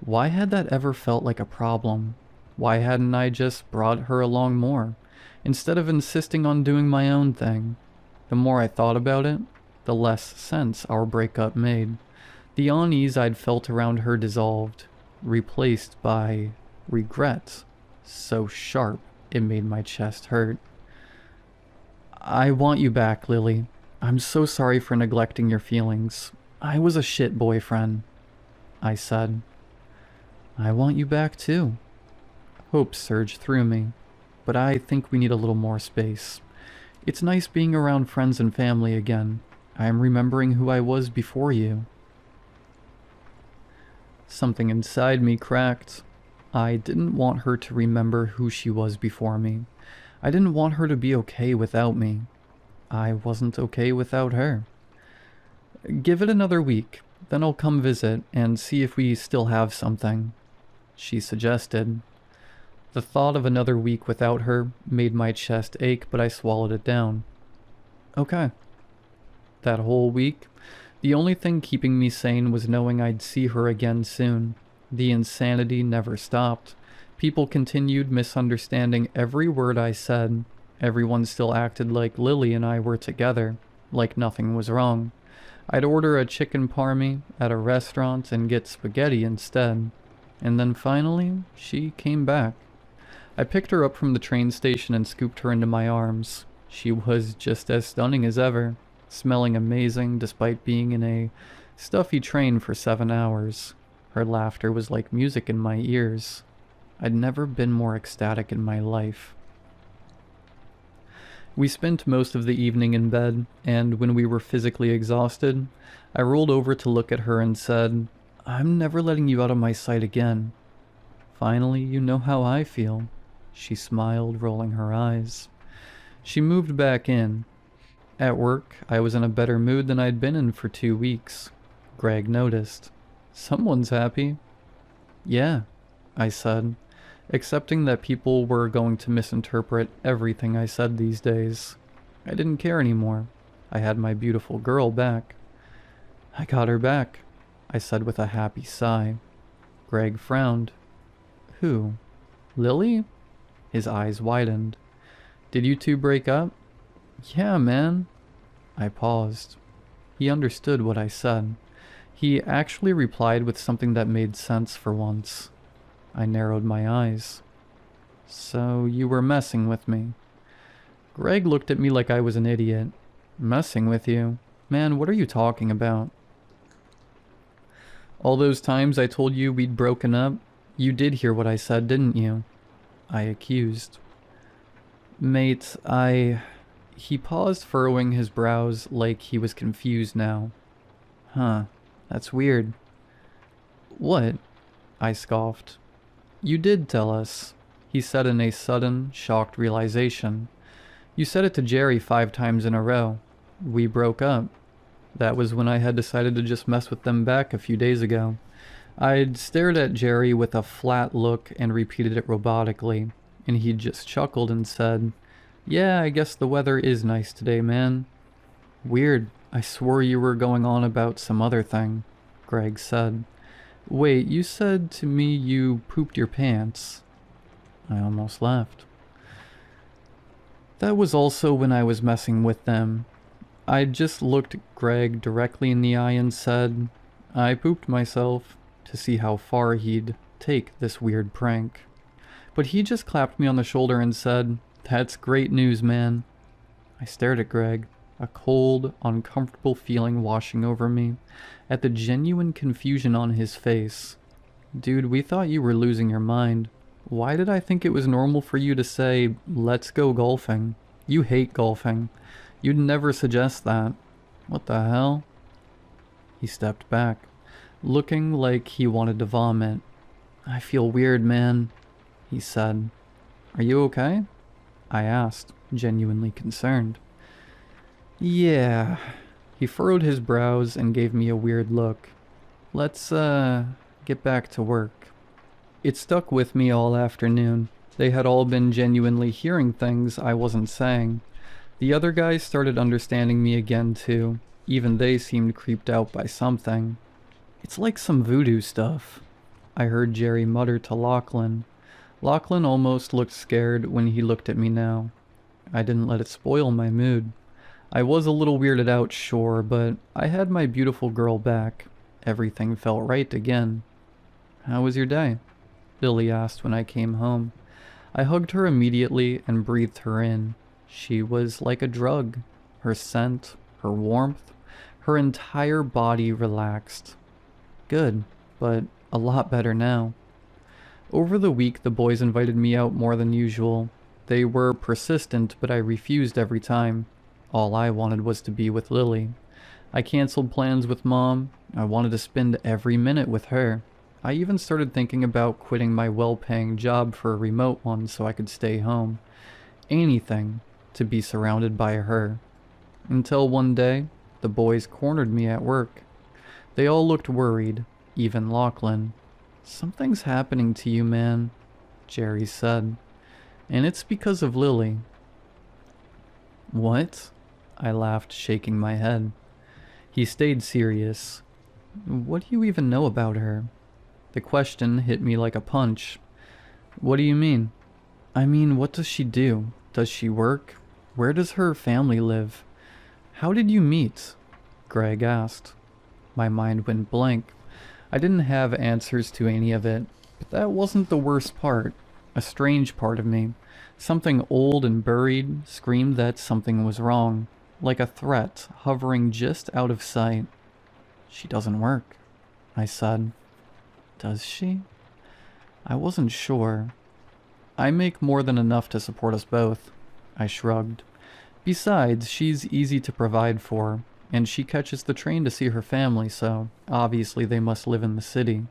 Why had that ever felt like a problem? Why hadn't I just brought her along more, instead of insisting on doing my own thing? The more I thought about it, the less sense our breakup made. The unease I'd felt around her dissolved, replaced by regret, so sharp it made my chest hurt. "I want you back, Lily. I'm so sorry for neglecting your feelings. I was a shit boyfriend," I said. "I want you back too." Hope surged through me, but I think we need a little more space. It's nice being around friends and family again. I am remembering who I was before you. Something inside me cracked. I didn't want her to remember who she was before me. I didn't want her to be okay without me. I wasn't okay without her. "Give it another week, then I'll come visit and see if we still have something," she suggested. The thought of another week without her made my chest ache, but I swallowed it down. Okay. That whole week, the only thing keeping me sane was knowing I'd see her again soon. The insanity never stopped. People continued misunderstanding every word I said. Everyone still acted like Lily and I were together, like nothing was wrong. I'd order a chicken parmy at a restaurant and get spaghetti instead. And then finally, she came back. I picked her up from the train station and scooped her into my arms. She was just as stunning as ever, smelling amazing despite being in a stuffy train for 7 hours. Her laughter was like music in my ears. I'd never been more ecstatic in my life. We spent most of the evening in bed, and when we were physically exhausted, I rolled over to look at her and said, "I'm never letting you out of my sight again." "Finally, you know how I feel," she smiled, rolling her eyes. She moved back in. At work, I was in a better mood than I'd been in for 2 weeks. Greg noticed. "Someone's happy." "Yeah," I said, accepting that people were going to misinterpret everything I said these days. I didn't care anymore. I had my beautiful girl back. "I got her back," I said with a happy sigh. Greg frowned. "Who? Lily?" His eyes widened. "Did you two break up?" "Yeah, man." I paused. He understood what I said. He actually replied with something that made sense for once. I narrowed my eyes. "So you were messing with me?" Greg looked at me like I was an idiot. "Messing with you? Man, what are you talking about?" "All those times I told you we'd broken up, you did hear what I said, didn't you?" I accused. "Mate, He paused, furrowing his brows like he was confused now. "Huh. That's weird. What? I scoffed. You did tell us, he said in a sudden, shocked realization. You said it to Jerry 5 times in a row. We broke up. That was when I had decided to just mess with them back a few days ago. I'd stared at Jerry with a flat look and repeated it robotically, and he just chuckled and said, Yeah, I guess the weather is nice today, man. Weird. I swore you were going on about some other thing, Greg said. Wait, you said to me you pooped your pants. I almost laughed. That was also when I was messing with them. I just looked Greg directly in the eye and said, I pooped myself, to see how far he'd take this weird prank. But he just clapped me on the shoulder and said, That's great news, man. I stared at Greg, a cold, uncomfortable feeling washing over me, at the genuine confusion on his face. Dude, we thought you were losing your mind. Why did I think it was normal for you to say, let's go golfing? You hate golfing. You'd never suggest that. What the hell? He stepped back, looking like he wanted to vomit. I feel weird, man, he said. Are you okay? I asked, genuinely concerned. Yeah. He furrowed his brows and gave me a weird look. Let's, get back to work. It stuck with me all afternoon. They had all been genuinely hearing things I wasn't saying. The other guys started understanding me again too. Even they seemed creeped out by something. It's like some voodoo stuff, I heard Jerry mutter to Lachlan. Lachlan almost looked scared when he looked at me now. I didn't let it spoil my mood. I was a little weirded out, sure, but I had my beautiful girl back. Everything felt right again. How was your day? Lily asked when I came home. I hugged her immediately and breathed her in. She was like a drug. Her scent, her warmth, her entire body relaxed. Good, but a lot better now. Over the week, the boys invited me out more than usual. They were persistent, but I refused every time. All I wanted was to be with Lily. I canceled plans with Mom. I wanted to spend every minute with her. I even started thinking about quitting my well-paying job for a remote one so I could stay home. Anything to be surrounded by her. Until one day, the boys cornered me at work. They all looked worried, even Lachlan. Something's happening to you, man, Jerry said. And it's because of Lily. What? I laughed, shaking my head. He stayed serious. What do you even know about her? The question hit me like a punch. What do you mean? I mean, what does she do? Does she work? Where does her family live? How did you meet? Greg asked. My mind went blank. I didn't have answers to any of it, but that wasn't the worst part. A strange part of me, something old and buried, screamed that something was wrong, like a threat hovering just out of sight. She doesn't work, I said. Does she? I wasn't sure. I make more than enough to support us both, I shrugged. Besides, she's easy to provide for, and she catches the train to see her family, so obviously they must live in the city.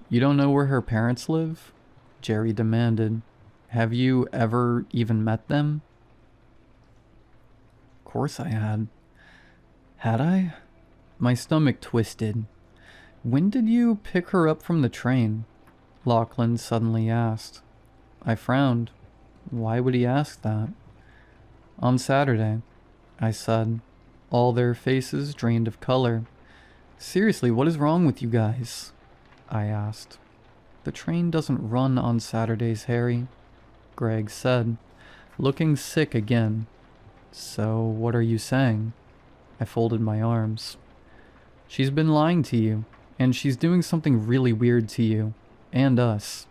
You don't know where her parents live? Jerry demanded. Have you ever even met them? Of course I had. Had I? My stomach twisted. When did you pick her up from the train? Lachlan suddenly asked. I frowned. Why would he ask that? On Saturday, I said, all their faces drained of color. Seriously, what is wrong with you guys? I asked. The train doesn't run on Saturdays, Harry, Greg said, looking sick again. So, what are you saying? I folded my arms. She's been lying to you, and she's doing something really weird to you, and us.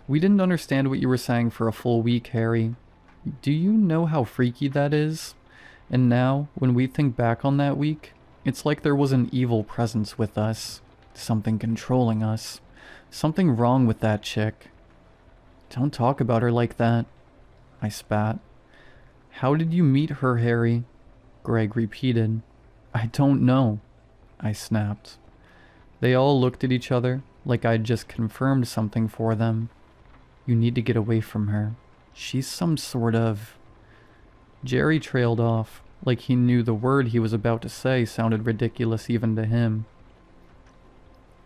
We didn't understand what you were saying for a full week, Harry. Do you know how freaky that is? And now, when we think back on that week, it's like there was an evil presence with us. Something controlling us. Something wrong with that chick. Don't talk about her like that, I spat. How did you meet her, Harry? Greg repeated. I don't know. I snapped. They all looked at each other like I'd just confirmed something for them. You need to get away from her. She's some sort of... Jerry trailed off, like he knew the word he was about to say sounded ridiculous even to him.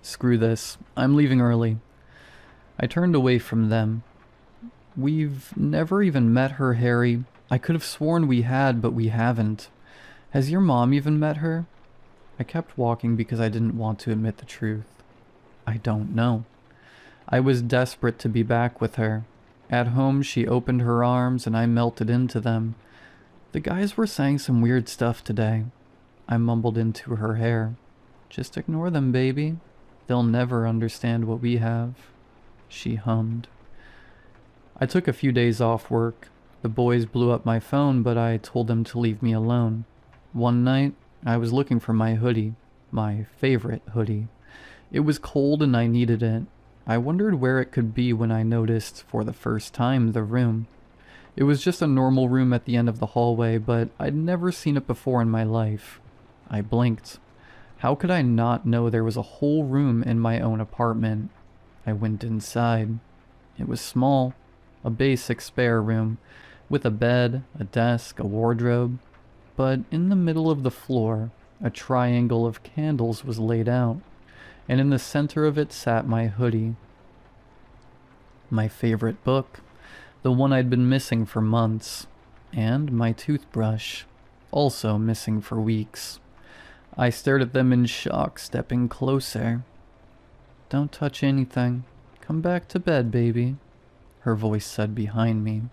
Screw this. I'm leaving early. I turned away from them. We've never even met her, Harry. I could have sworn we had, but we haven't. Has your mom even met her? I kept walking because I didn't want to admit the truth. I don't know. I was desperate to be back with her. At home, she opened her arms and I melted into them. The guys were saying some weird stuff today. I mumbled into her hair. Just ignore them, baby. They'll never understand what we have. She hummed. I took a few days off work. The boys blew up my phone, but I told them to leave me alone. One night, I was looking for my hoodie. My favorite hoodie. It was cold and I needed it. I wondered where it could be when I noticed, for the first time, the room. It was just a normal room at the end of the hallway, but I'd never seen it before in my life. I blinked. How could I not know there was a whole room in my own apartment? I went inside. It was small, a basic spare room, with a bed, a desk, a wardrobe. But in the middle of the floor, a triangle of candles was laid out, and in the center of it sat my hoodie. My favorite book, the one I'd been missing for months, and my toothbrush, also missing for weeks. I stared at them in shock, stepping closer. Don't touch anything. Come back to bed, baby, her voice said behind me.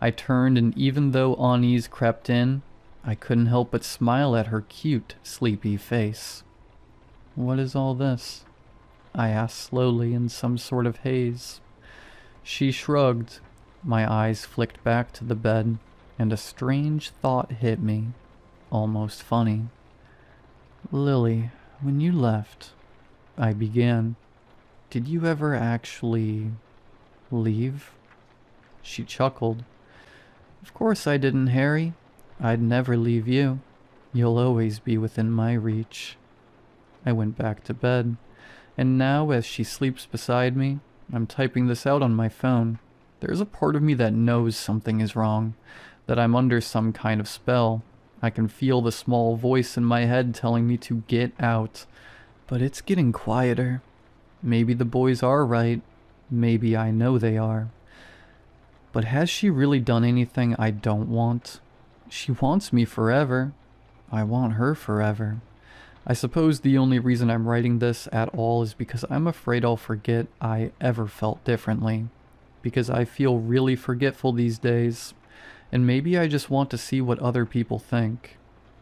I turned, and even though unease crept in, I couldn't help but smile at her cute, sleepy face. What is all this? I asked slowly in some sort of haze. She shrugged. My eyes flicked back to the bed, and a strange thought hit me, almost funny. Lily, when you left, I began. Did you ever actually leave? She chuckled. Of course I didn't, Harry. I'd never leave you. You'll always be within my reach. I went back to bed, and now as she sleeps beside me, I'm typing this out on my phone. There's a part of me that knows something is wrong, that I'm under some kind of spell. I can feel the small voice in my head telling me to get out, but it's getting quieter. Maybe the boys are right. Maybe I know they are. But has she really done anything I don't want? She wants me forever. I want her forever. I suppose the only reason I'm writing this at all is because I'm afraid I'll forget I ever felt differently. Because I feel really forgetful these days. And maybe I just want to see what other people think.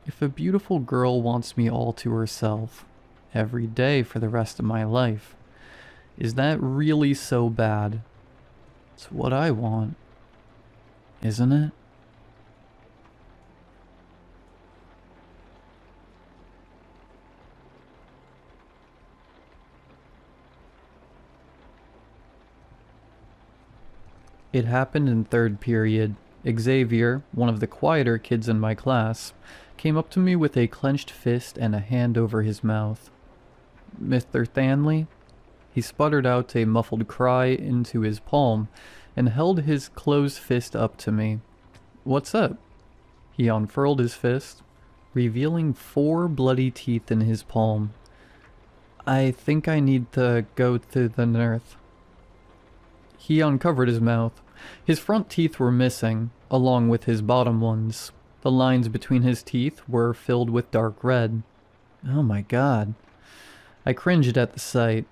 If a beautiful girl wants me all to herself, every day for the rest of my life, is that really so bad? It's what I want, isn't it? It happened in third period. Xavier, one of the quieter kids in my class, came up to me with a clenched fist and a hand over his mouth. Mr. Thanley? He sputtered out a muffled cry into his palm and held his closed fist up to me. What's up? He unfurled his fist, revealing 4 bloody teeth in his palm. I think I need to go to the nurse. He uncovered his mouth. His front teeth were missing, along with his bottom ones. The lines between his teeth were filled with dark red. Oh my god. I cringed at the sight.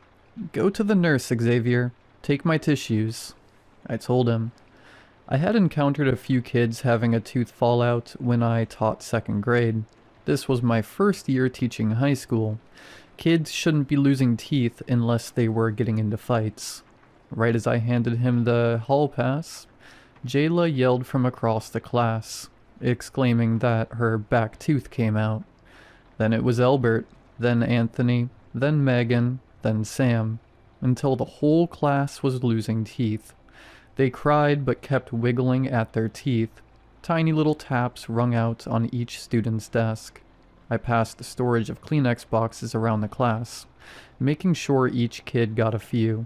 Go to the nurse, Xavier. Take my tissues, I told him. I had encountered a few kids having a tooth fall out when I taught 2nd grade. This was my first year teaching high school. Kids shouldn't be losing teeth unless they were getting into fights. Right as I handed him the hall pass, Jayla yelled from across the class, exclaiming that her back tooth came out. Then it was Albert, then Anthony, then Megan, then Sam, until the whole class was losing teeth. They cried but kept wiggling at their teeth. Tiny little taps rung out on each student's desk. I passed the storage of Kleenex boxes around the class, making sure each kid got a few.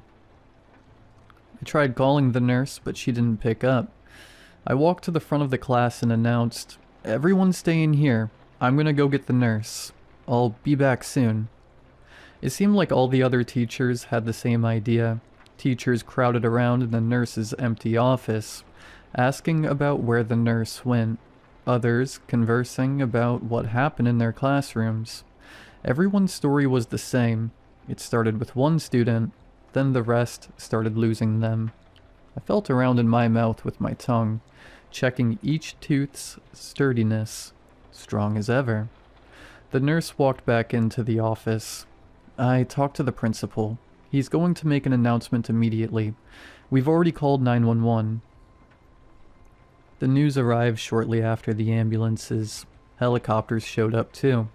I tried calling the nurse, but she didn't pick up. I walked to the front of the class and announced, "Everyone stay in here. I'm gonna go get the nurse. I'll be back soon." It seemed like all the other teachers had the same idea. Teachers crowded around in the nurse's empty office, asking about where the nurse went. Others conversing about what happened in their classrooms. Everyone's story was the same. It started with one student, then the rest started losing them. I felt around in my mouth with my tongue, checking each tooth's sturdiness. Strong as ever. The nurse walked back into the office. I talked to the principal. He's going to make an announcement immediately. We've already called 911. The news arrived shortly after the ambulances. Helicopters showed up too.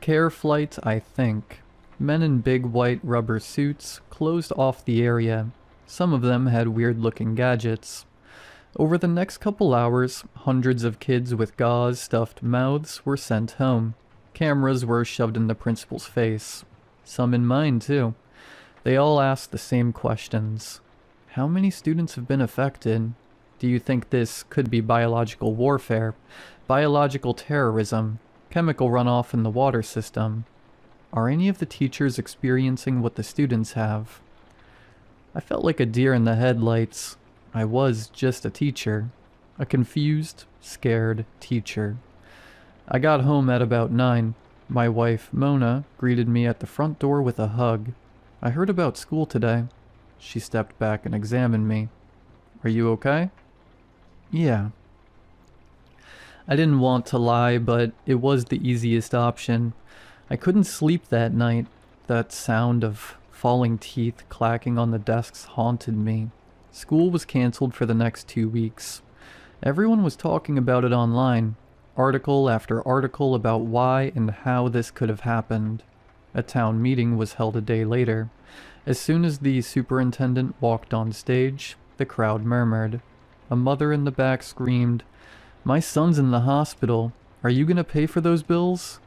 Care flight, I think. Men in big white rubber suits closed off the area. Some of them had weird-looking gadgets. Over the next couple hours, hundreds of kids with gauze-stuffed mouths were sent home. Cameras were shoved in the principal's face. Some in mine, too. They all asked the same questions. How many students have been affected? Do you think this could be biological warfare, biological terrorism, chemical runoff in the water system? Are any of the teachers experiencing what the students have? I felt like a deer in the headlights. I was just a teacher. A confused, scared teacher. I got home at about 9. My wife, Mona, greeted me at the front door with a hug. I heard about school today. She stepped back and examined me. Are you okay? Yeah. I didn't want to lie, but it was the easiest option. I couldn't sleep that night. That sound of falling teeth clacking on the desks haunted me. School was canceled for the next 2 weeks. Everyone was talking about it online. Article after article about why and how this could have happened. A town meeting was held a day later. As soon as the superintendent walked on stage, the crowd murmured. A mother in the back screamed, "My son's in the hospital. Are you gonna pay for those bills?"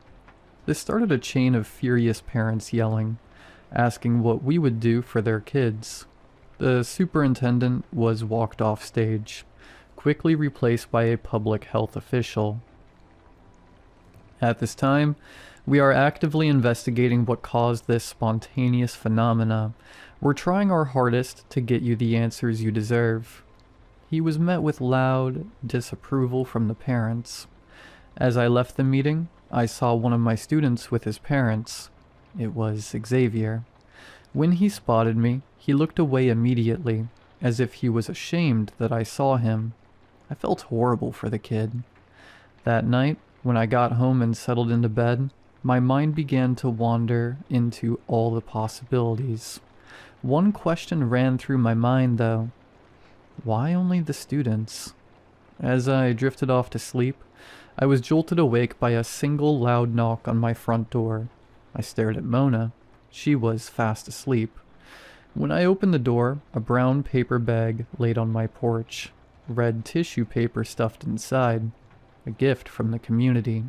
This started a chain of furious parents yelling, asking what we would do for their kids. The superintendent was walked off stage, quickly replaced by a public health official. At this time, we are actively investigating what caused this spontaneous phenomena. We're trying our hardest to get you the answers you deserve. He was met with loud disapproval from the parents. As I left the meeting, I saw one of my students with his parents. It was Xavier. When he spotted me, he looked away immediately, as if he was ashamed that I saw him. I felt horrible for the kid. That night, when I got home and settled into bed, my mind began to wander into all the possibilities. One question ran through my mind, though. Why only the students? As I drifted off to sleep, I was jolted awake by a single loud knock on my front door. I stared at Mona. She was fast asleep. When I opened the door, a brown paper bag laid on my porch, red tissue paper stuffed inside, a gift from the community.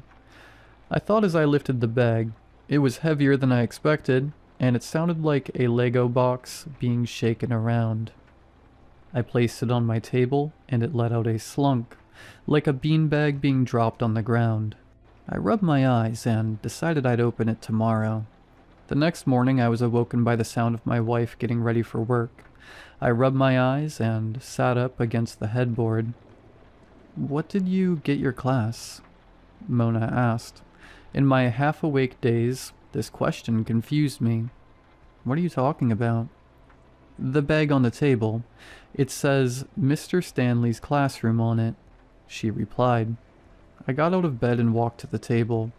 I thought as I lifted the bag, it was heavier than I expected, and it sounded like a Lego box being shaken around. I placed it on my table, and it let out a slunk, like a beanbag being dropped on the ground. I rubbed my eyes and decided I'd open it tomorrow. The next morning I was awoken by the sound of my wife getting ready for work. I rubbed my eyes and sat up against the headboard. "What did you get your class?" Mona asked. In my half-awake daze, this question confused me. "What are you talking about?" "The bag on the table. It says Mr. Stanley's classroom on it," she replied. I got out of bed and walked to the table.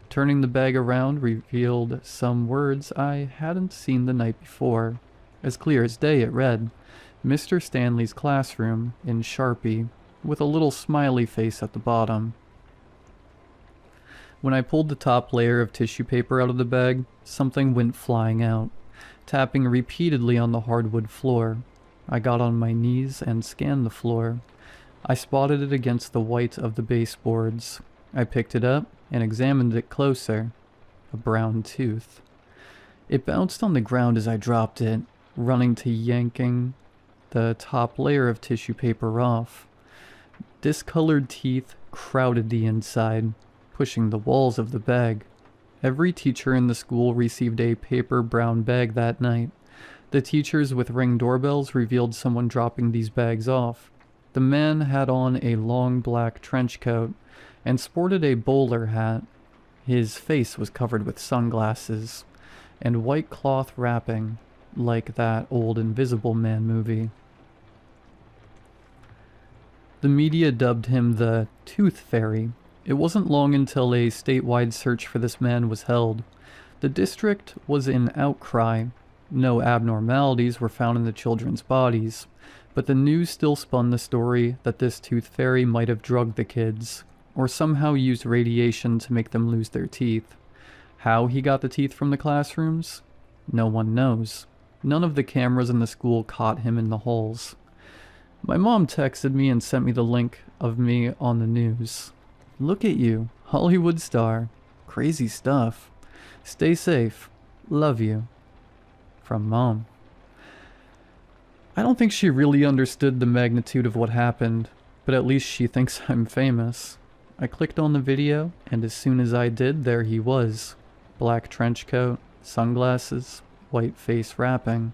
Turning the bag around revealed some words I hadn't seen the night before. As clear as day it read, "Mr. Stanley's classroom," in Sharpie, with a little smiley face at the bottom. When I pulled the top layer of tissue paper out of the bag, something went flying out, tapping repeatedly on the hardwood floor. I got on my knees and scanned the floor. I spotted it against the white of the baseboards. I picked it up and examined it closer. A brown tooth. It bounced on the ground as I dropped it, running to yanking the top layer of tissue paper off. Discolored teeth crowded the inside, pushing the walls of the bag. Every teacher in the school received a paper brown bag that night. The teachers with Ring doorbells revealed someone dropping these bags off. The man had on a long black trench coat and sported a bowler hat. His face was covered with sunglasses and white cloth wrapping, like that old Invisible Man movie. The media dubbed him the Tooth Fairy. It wasn't long until a statewide search for this man was held. The district was in outcry. No abnormalities were found in the children's bodies, but the news still spun the story that this Tooth Fairy might have drugged the kids, or somehow used radiation to make them lose their teeth. How he got the teeth from the classrooms? No one knows. None of the cameras in the school caught him in the holes. My mom texted me and sent me the link of me on the news. Look at you, Hollywood star. Crazy stuff. Stay safe. Love you. From Mom. I don't think she really understood the magnitude of what happened, but at least she thinks I'm famous. I clicked on the video, and as soon as I did, there he was. Black trench coat, sunglasses, white face wrapping.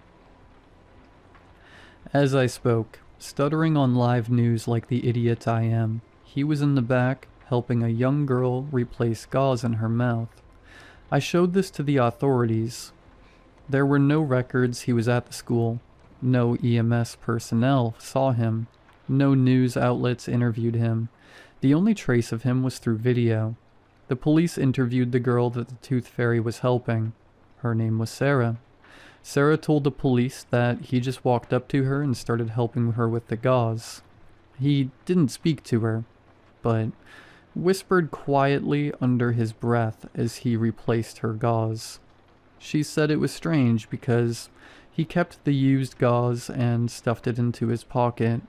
As I spoke, stuttering on live news like the idiot I am, he was in the back, helping a young girl replace gauze in her mouth. I showed this to the authorities. There were no records he was at the school. No EMS personnel saw him. No news outlets interviewed him. The only trace of him was through video. The police interviewed the girl that the Tooth Fairy was helping. Her name was Sarah. Sarah told the police that he just walked up to her and started helping her with the gauze. He didn't speak to her, but whispered quietly under his breath as he replaced her gauze. She said it was strange because he kept the used gauze and stuffed it into his pocket.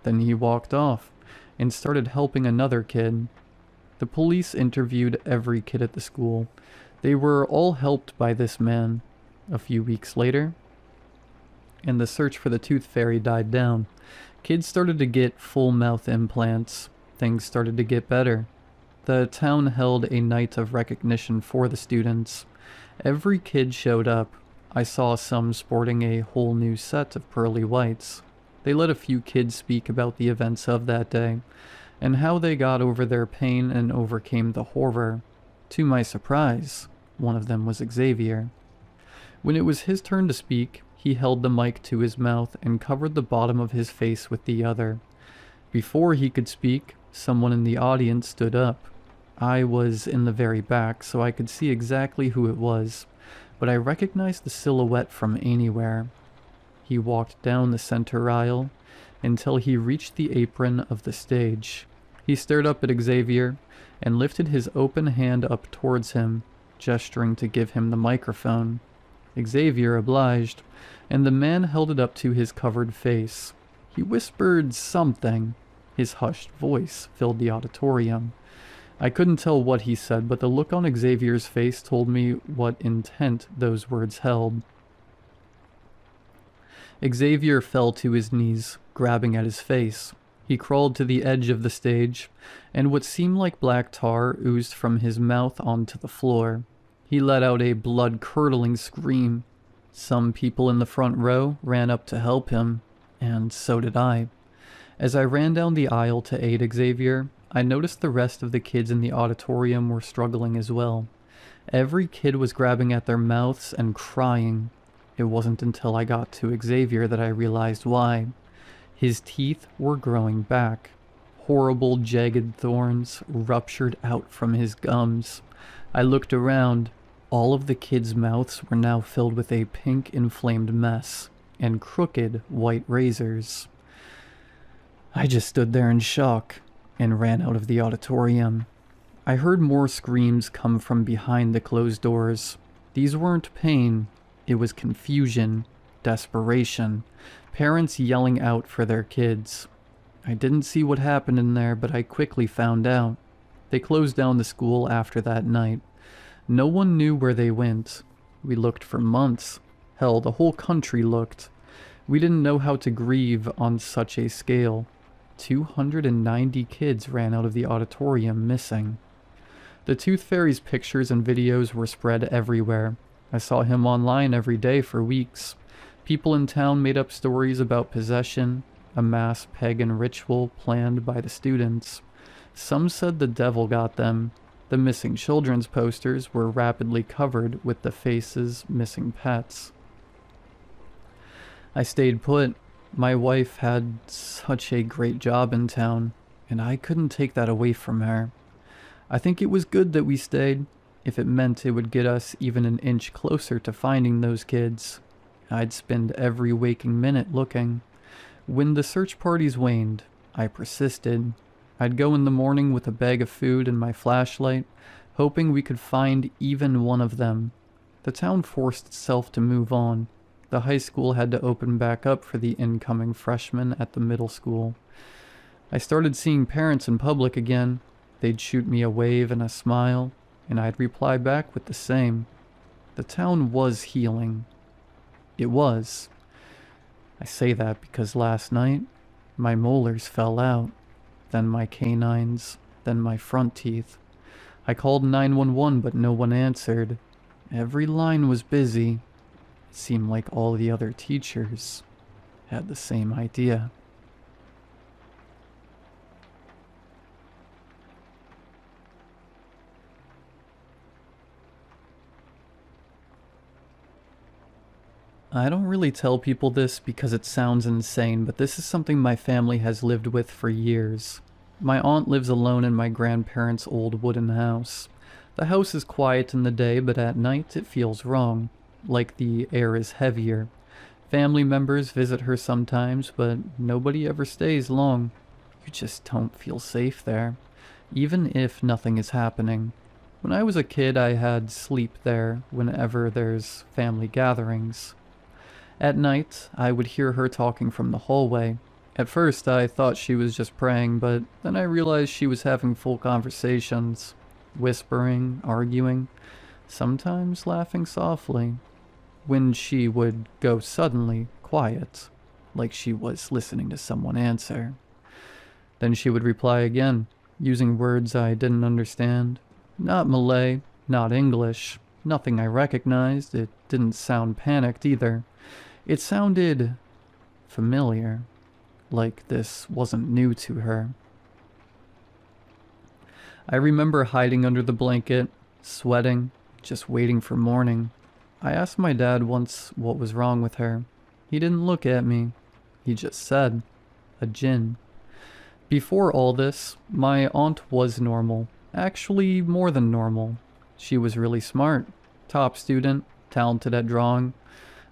Then he walked off and started helping another kid. The police interviewed every kid at the school. They were all helped by this man. A few weeks later, and the search for the Tooth Fairy died down. Kids started to get full mouth implants. Things started to get better. The town held a night of recognition for the students. Every kid showed up. I saw some sporting a whole new set of pearly whites. They let a few kids speak about the events of that day, and how they got over their pain and overcame the horror. To my surprise, one of them was Xavier. When it was his turn to speak, he held the mic to his mouth and covered the bottom of his face with the other. Before he could speak, someone in the audience stood up. I was in the very back, so I could see exactly who it was, but I recognized the silhouette from anywhere. He walked down the center aisle until he reached the apron of the stage. He stared up at Xavier and lifted his open hand up towards him, gesturing to give him the microphone. Xavier obliged, and the man held it up to his covered face. He whispered something. His hushed voice filled the auditorium. I couldn't tell what he said, but the look on Xavier's face told me what intent those words held. Xavier fell to his knees, grabbing at his face. He crawled to the edge of the stage, and what seemed like black tar oozed from his mouth onto the floor. He let out a blood-curdling scream. Some people in the front row ran up to help him, and so did I. As I ran down the aisle to aid Xavier, I noticed the rest of the kids in the auditorium were struggling as well. Every kid was grabbing at their mouths and crying. It wasn't until I got to Xavier that I realized why. His teeth were growing back. Horrible, jagged thorns ruptured out from his gums. I looked around. All of the kids' mouths were now filled with a pink, inflamed mess and crooked, white razors. I just stood there in shock and ran out of the auditorium. I heard more screams come from behind the closed doors. These weren't pain. It was confusion, desperation, parents yelling out for their kids. I didn't see what happened in there, but I quickly found out. They closed down the school after that night. No one knew where they went. We looked for months. Hell, the whole country looked. We didn't know how to grieve on such a scale. 290 kids ran out of the auditorium missing. The Tooth Fairy's pictures and videos were spread everywhere. I saw him online every day for weeks. People in town made up stories about possession, a mass pagan ritual planned by the students. Some said the devil got them. The missing children's posters were rapidly covered with the faces missing pets. I stayed put. My wife had such a great job in town, and I couldn't take that away from her. I think it was good that we stayed, if it meant it would get us even an inch closer to finding those kids. I'd spend every waking minute looking. When the search parties waned, I persisted. I'd go in the morning with a bag of food and my flashlight, hoping we could find even one of them. The town forced itself to move on. The high school had to open back up for the incoming freshmen at the middle school. I started seeing parents in public again. They'd shoot me a wave and a smile, and I'd reply back with the same. The town was healing. It was. I say that because last night, my molars fell out, then my canines, then my front teeth. I called 911, but no one answered. Every line was busy. It seemed like all the other teachers had the same idea. I don't really tell people this because it sounds insane, but this is something my family has lived with for years. My aunt lives alone in my grandparents' old wooden house. The house is quiet in the day, but at night it feels wrong, like the air is heavier. Family members visit her sometimes, but nobody ever stays long. You just don't feel safe there, even if nothing is happening. When I was a kid, I had sleep there whenever there's family gatherings. At night, I would hear her talking from the hallway. At first, I thought she was just praying, but then I realized she was having full conversations, whispering, arguing, sometimes laughing softly, when she would go suddenly quiet, like she was listening to someone answer. Then she would reply again, using words I didn't understand. Not Malay, not English, nothing I recognized. It didn't sound panicked either. It sounded familiar, like this wasn't new to her. I remember hiding under the blanket, sweating, just waiting for morning. I asked my dad once what was wrong with her. He didn't look at me. He just said, a jinn. Before all this, my aunt was normal. Actually, more than normal. She was really smart, top student, talented at drawing.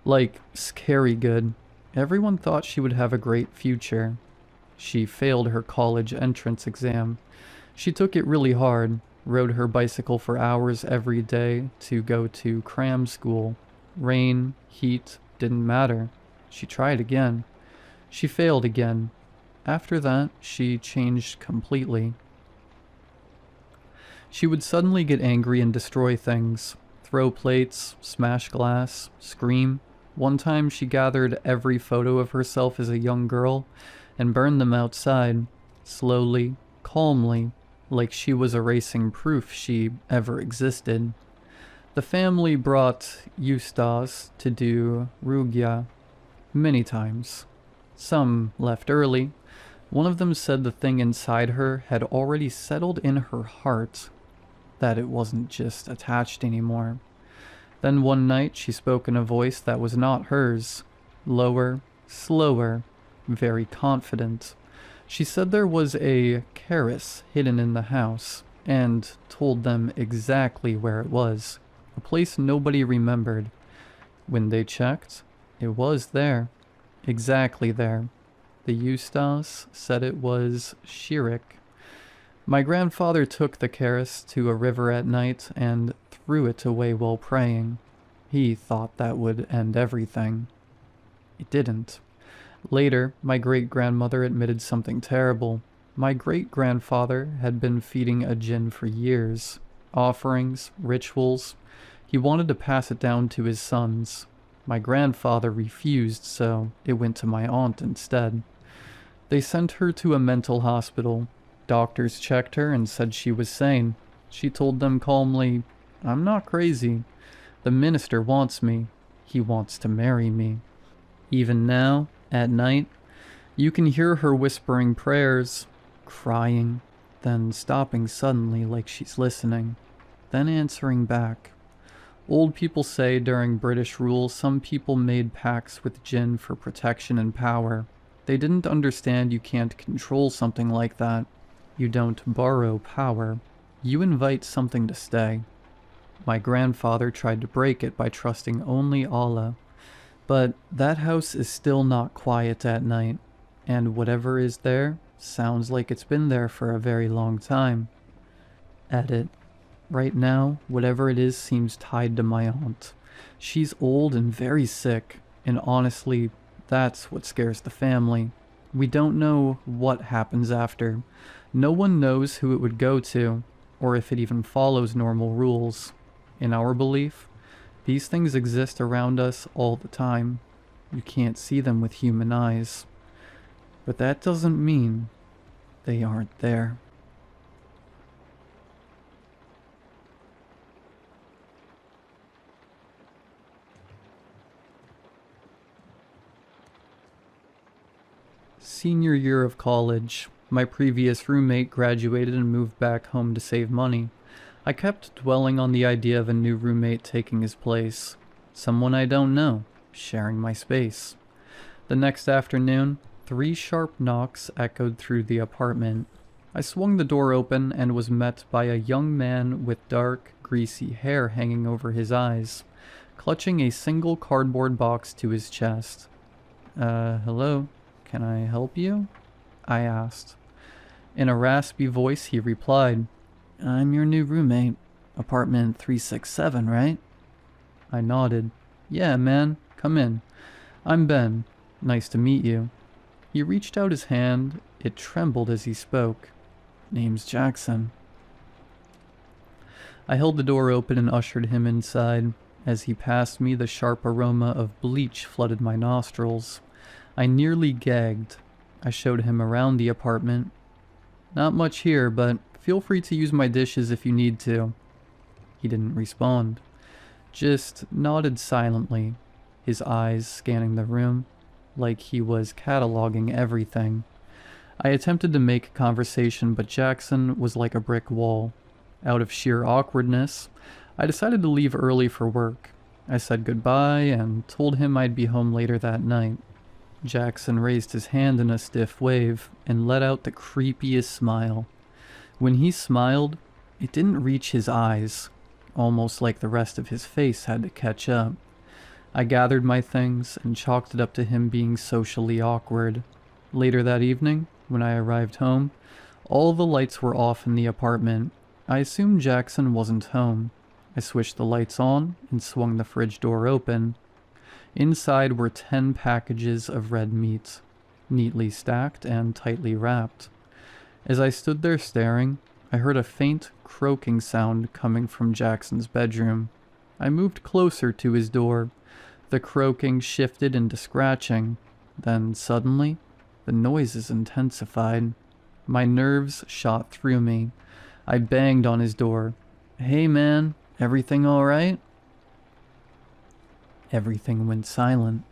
Like, scary good. Everyone thought she would have a great future. She failed her college entrance exam. She took it really hard, rode her bicycle for hours every day to go to cram school. Rain, heat, didn't matter. She tried again. She failed again. After that, she changed completely. She would suddenly get angry and destroy things. Throw plates, smash glass, scream. One time she gathered every photo of herself as a young girl and burned them outside, slowly, calmly, like she was erasing proof she ever existed. The family brought Eustace to do Rugya many times. Some left early. One of them said the thing inside her had already settled in her heart, that it wasn't just attached anymore. Then one night she spoke in a voice that was not hers, lower, slower, very confident. She said there was a keris hidden in the house, and told them exactly where it was, a place nobody remembered. When they checked, it was there, exactly there. The Eustace said it was Shirik. My grandfather took the keris to a river at night and threw it away while praying. He thought that would end everything. It didn't. Later, my great-grandmother admitted something terrible. My great-grandfather had been feeding a jinn for years. Offerings, rituals. He wanted to pass it down to his sons. My grandfather refused, so it went to my aunt instead. They sent her to a mental hospital. Doctors checked her and said she was sane. She told them calmly, "I'm not crazy. The minister wants me. He wants to marry me." Even now, at night, you can hear her whispering prayers, crying, then stopping suddenly like she's listening, then answering back. Old people say during British rule some people made pacts with jinn for protection and power. They didn't understand you can't control something like that. You don't borrow power. You invite something to stay. My grandfather tried to break it by trusting only Allah. But that house is still not quiet at night, and whatever is there sounds like it's been there for a very long time. Edit. Right now, whatever it is seems tied to my aunt. She's old and very sick, and honestly, that's what scares the family. We don't know what happens after. No one knows who it would go to, or if it even follows normal rules. In our belief, these things exist around us all the time. You can't see them with human eyes. But that doesn't mean they aren't there. Senior year of college. My previous roommate graduated and moved back home to save money. I kept dwelling on the idea of a new roommate taking his place. Someone I don't know, sharing my space. The next afternoon, 3 sharp knocks echoed through the apartment. I swung the door open and was met by a young man with dark, greasy hair hanging over his eyes, clutching a single cardboard box to his chest. Hello? Can I help you?" I asked. In a raspy voice, he replied, "I'm your new roommate. Apartment 367, right?" I nodded. "Yeah, man. Come in. I'm Ben. Nice to meet you." He reached out his hand. It trembled as he spoke. "Name's Jackson." I held the door open and ushered him inside. As he passed me, the sharp aroma of bleach flooded my nostrils. I nearly gagged. I showed him around the apartment. "Not much here, but feel free to use my dishes if you need to." He didn't respond, just nodded silently, his eyes scanning the room, like he was cataloging everything. I attempted to make conversation, but Jackson was like a brick wall. Out of sheer awkwardness, I decided to leave early for work. I said goodbye and told him I'd be home later that night. Jackson raised his hand in a stiff wave and let out the creepiest smile. When he smiled, it didn't reach his eyes, almost like the rest of his face had to catch up. I gathered my things and chalked it up to him being socially awkward. Later that evening, when I arrived home, all the lights were off in the apartment. I assumed Jackson wasn't home. I switched the lights on and swung the fridge door open. Inside were 10 packages of red meat, neatly stacked and tightly wrapped. As I stood there staring, I heard a faint croaking sound coming from Jackson's bedroom. I moved closer to his door. The croaking shifted into scratching. Then suddenly, the noises intensified. My nerves shot through me. I banged on his door. "Hey man, everything all right?" Everything went silent.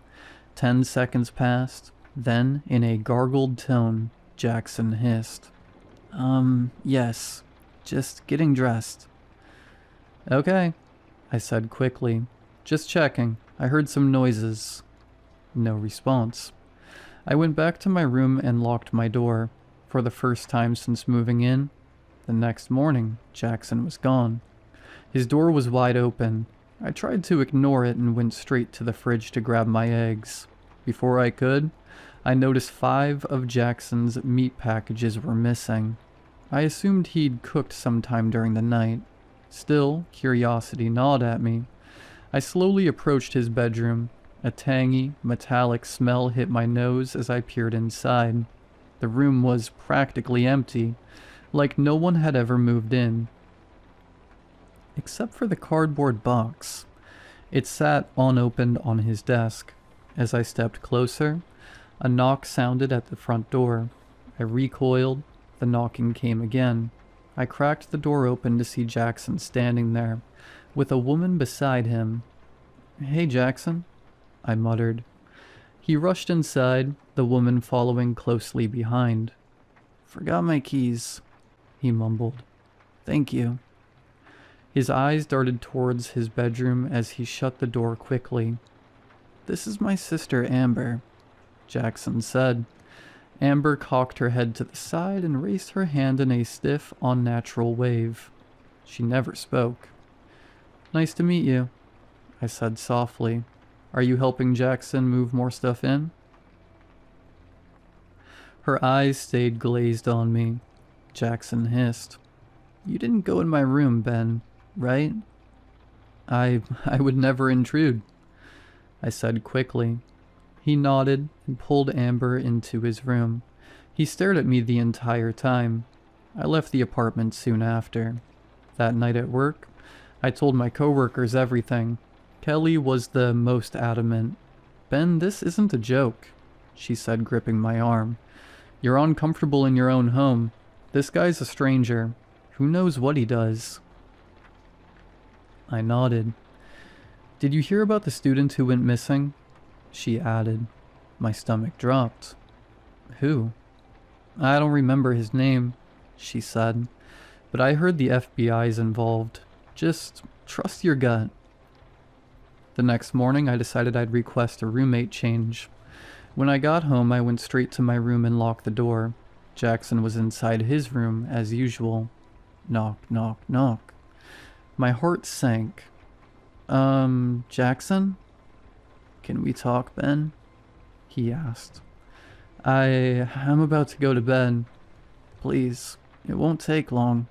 10 seconds passed. Then, in a gargled tone, Jackson hissed, Yes. Just getting dressed." "Okay," I said quickly. "Just checking. I heard some noises." No response. I went back to my room and locked my door. For the first time since moving in, the next morning, Jackson was gone. His door was wide open. I tried to ignore it and went straight to the fridge to grab my eggs. Before I could, I noticed 5 of Jackson's meat packages were missing. I assumed he'd cooked sometime during the night. Still, curiosity gnawed at me. I slowly approached his bedroom. A tangy, metallic smell hit my nose as I peered inside. The room was practically empty, like no one had ever moved in. Except for the cardboard box. It sat unopened on his desk. As I stepped closer, a knock sounded at the front door. I recoiled. The knocking came again. I cracked the door open to see Jackson standing there, with a woman beside him. "Hey, Jackson," I muttered. He rushed inside, the woman following closely behind. "Forgot my keys," he mumbled. "Thank you." His eyes darted towards his bedroom as he shut the door quickly. "This is my sister, Amber," Jackson said. Amber cocked her head to the side and raised her hand in a stiff, unnatural wave. She never spoke. "Nice to meet you," I said softly. "Are you helping Jackson move more stuff in?" Her eyes stayed glazed on me. Jackson hissed. "You didn't go in my room, Ben, right?" I would never intrude," I said quickly. He nodded and pulled Amber into his room. He stared at me the entire time. I left the apartment soon after. That night at work, I told my coworkers everything. Kelly was the most adamant. "Ben, this isn't a joke," she said, gripping my arm. "You're uncomfortable in your own home. This guy's a stranger. Who knows what he does?" I nodded. "Did you hear about the student who went missing?" she added. My stomach dropped. "Who?" "I don't remember his name," she said, "but I heard the FBI's involved. Just trust your gut." The next morning, I decided I'd request a roommate change. When I got home, I went straight to my room and locked the door. Jackson was inside his room, as usual. Knock, knock, knock. My heart sank. Jackson? "Can we talk, Ben?" he asked. I'm about to go to bed. Please, it won't take long."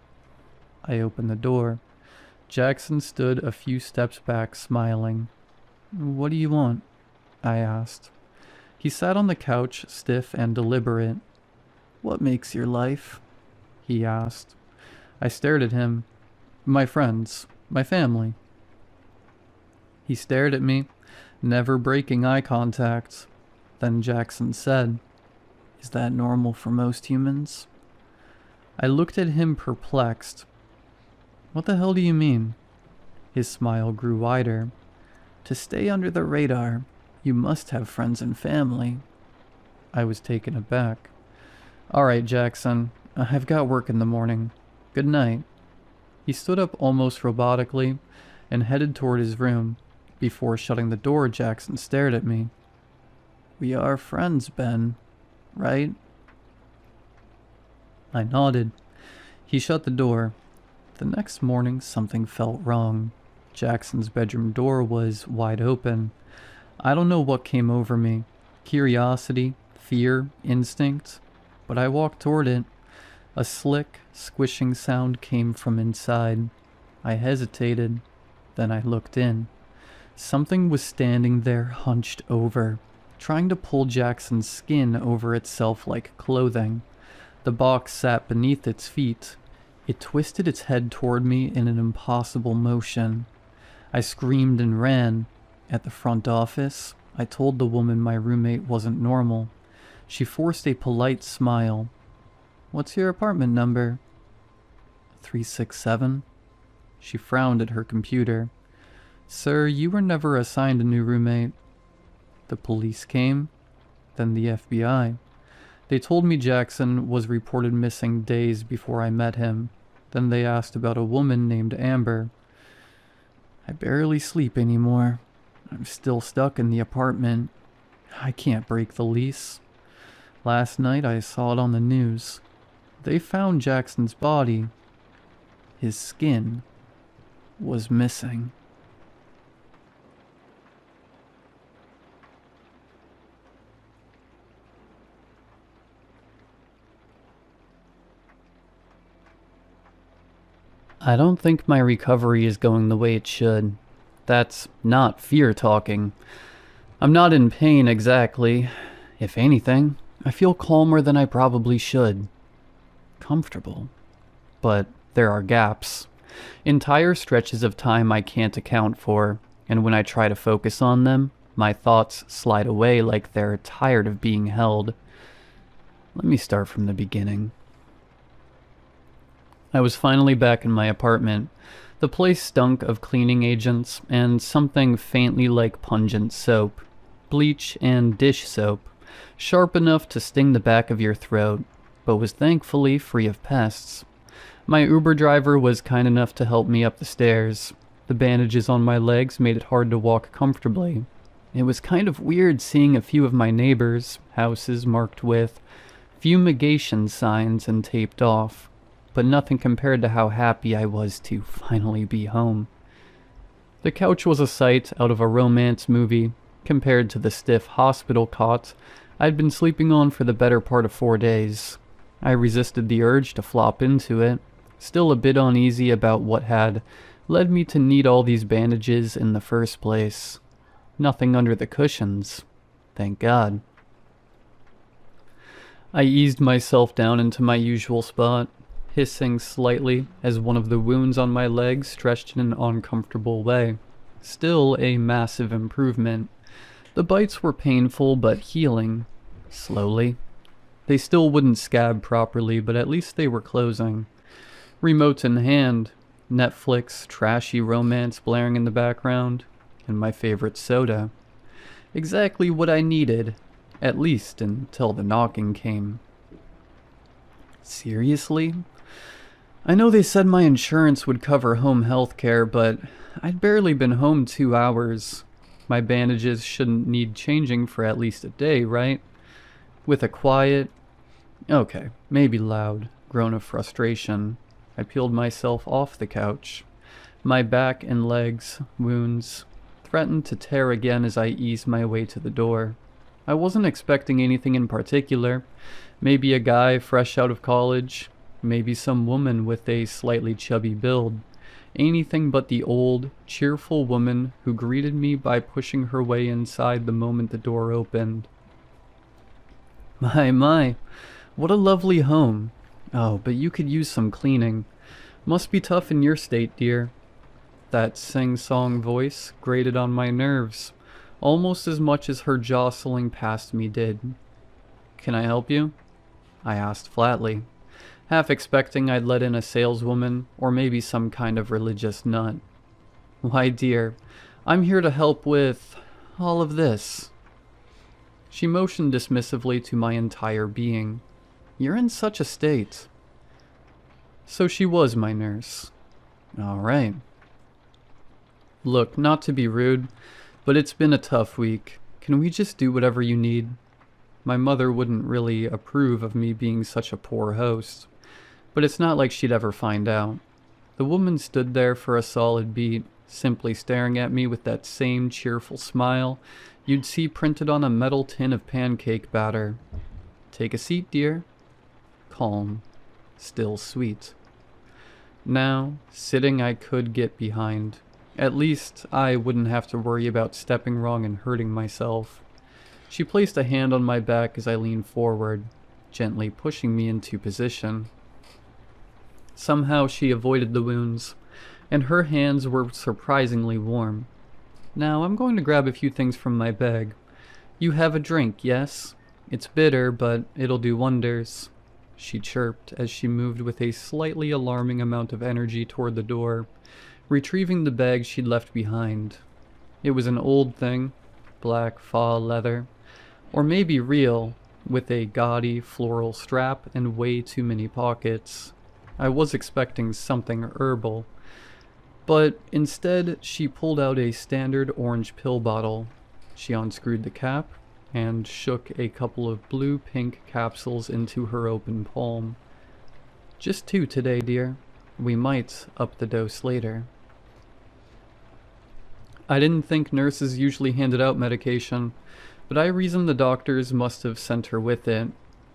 I opened the door. Jackson stood a few steps back, smiling. "What do you want?" I asked. He sat on the couch, stiff and deliberate. "What makes your life?" he asked. I stared at him. "My friends, my family." He stared at me, never breaking eye contact. Then Jackson said, "Is that normal for most humans?" I looked at him perplexed. "What the hell do you mean?" His smile grew wider. "To stay under the radar, you must have friends and family." I was taken aback. "All right, Jackson, I've got work in the morning. Good night." He stood up almost robotically and headed toward his room. Before shutting the door, Jackson stared at me. "We are friends, Ben, right?" I nodded. He shut the door. The next morning, something felt wrong. Jackson's bedroom door was wide open. I don't know what came over me. Curiosity, fear, instinct. But I walked toward it. A slick, squishing sound came from inside. I hesitated. Then I looked in. Something was standing there, hunched over, trying to pull Jackson's skin over itself like clothing. The box sat beneath its feet. It twisted its head toward me in an impossible motion. I screamed and ran. At the front office, I told the woman my roommate wasn't normal. She forced a polite smile. "What's your apartment number?" 367. She frowned at her computer. "Sir, you were never assigned a new roommate." The police came, then the FBI. They told me Jackson was reported missing days before I met him. Then they asked about a woman named Amber. I barely sleep anymore. I'm still stuck in the apartment. I can't break the lease. Last night I saw it on the news. They found Jackson's body. His skin was missing. I don't think my recovery is going the way it should. That's not fear talking. I'm not in pain exactly. If anything, I feel calmer than I probably should. Comfortable. But there are gaps. Entire stretches of time I can't account for, and when I try to focus on them, my thoughts slide away like they're tired of being held. Let me start from the beginning. I was finally back in my apartment. The place stunk of cleaning agents and something faintly like pungent soap. Bleach and dish soap. Sharp enough to sting the back of your throat, but was thankfully free of pests. My Uber driver was kind enough to help me up the stairs. The bandages on my legs made it hard to walk comfortably. It was kind of weird seeing a few of my neighbors' houses marked with fumigation signs and taped off, but nothing compared to how happy I was to finally be home. The couch was a sight out of a romance movie compared to the stiff hospital cot I'd been sleeping on for the better part of 4 days. I resisted the urge to flop into it, still a bit uneasy about what had led me to need all these bandages in the first place. Nothing under the cushions, thank God. I eased myself down into my usual spot, hissing slightly as one of the wounds on my leg stretched in an uncomfortable way. Still a massive improvement. The bites were painful but healing, slowly. They still wouldn't scab properly, but at least they were closing. Remote in hand, Netflix, trashy romance blaring in the background, and my favorite soda. Exactly what I needed, at least until the knocking came. Seriously? I know they said my insurance would cover home health care, but I'd barely been home 2 hours. My bandages shouldn't need changing for at least a day, right? With a quiet, okay, maybe loud, groan of frustration, I peeled myself off the couch. My back and legs, wounds, threatened to tear again as I eased my way to the door. I wasn't expecting anything in particular. Maybe a guy fresh out of college, maybe some woman with a slightly chubby build. Anything but the old, cheerful woman who greeted me by pushing her way inside the moment the door opened. My, what a lovely home. Oh, but you could use some cleaning. Must be tough in your state, dear. That sing-song voice grated on my nerves, almost as much as her jostling past me did. Can I help you? I asked flatly, half expecting I'd let in a saleswoman or maybe some kind of religious nut. Why, dear, I'm here to help with all of this. She motioned dismissively to my entire being. You're in such a state. So she was my nurse. All right. Look, not to be rude, but it's been a tough week. Can we just do whatever you need? My mother wouldn't really approve of me being such a poor host, but it's not like she'd ever find out. The woman stood there for a solid beat, simply staring at me with that same cheerful smile you'd see printed on a metal tin of pancake batter. Take a seat, dear. Calm, still sweet. Now, sitting I could get behind. At least I wouldn't have to worry about stepping wrong and hurting myself. She placed a hand on my back as I leaned forward, gently pushing me into position. Somehow she avoided the wounds, and her hands were surprisingly warm. Now I'm going to grab a few things from my bag. You have a drink, yes? It's bitter, but it'll do wonders. She chirped as she moved with a slightly alarming amount of energy toward the door, retrieving the bag she'd left behind. It was an old thing, black faux leather, or maybe real, with a gaudy floral strap and way too many pockets. I was expecting something herbal, but instead she pulled out a standard orange pill bottle. She unscrewed the cap and shook a couple of blue-pink capsules into her open palm. Just 2 today, dear. We might up the dose later. I didn't think nurses usually handed out medication, but I reasoned the doctors must have sent her with it.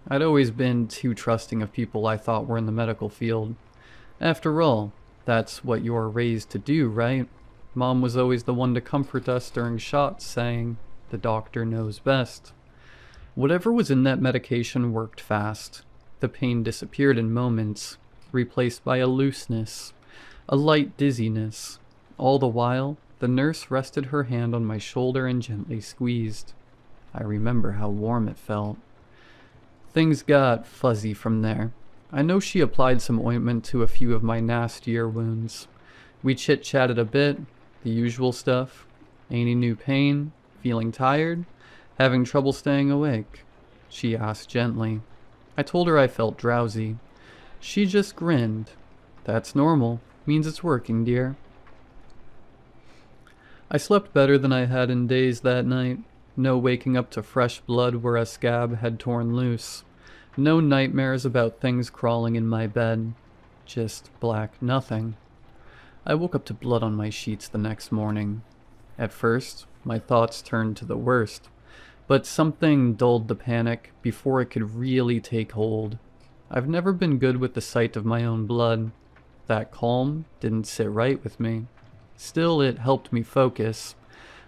I'd always been too trusting of people I thought were in the medical field. After all, that's what you're raised to do, right? Mom was always the one to comfort us during shots, saying, "The doctor knows best." Whatever was in that medication worked fast. The pain disappeared in moments, replaced by a looseness, a light dizziness. All the while, the nurse rested her hand on my shoulder and gently squeezed. I remember how warm it felt. Things got fuzzy from there. I know she applied some ointment to a few of my nastier wounds. We chit-chatted a bit, the usual stuff. Any new pain? Feeling tired? Having trouble staying awake? She asked gently. I told her I felt drowsy. She just grinned. That's normal. Means it's working, dear. I slept better than I had in days that night. No waking up to fresh blood where a scab had torn loose. No nightmares about things crawling in my bed. Just black nothing. I woke up to blood on my sheets the next morning. At first, my thoughts turned to the worst, but something dulled the panic before it could really take hold. I've never been good with the sight of my own blood. That calm didn't sit right with me. Still, it helped me focus.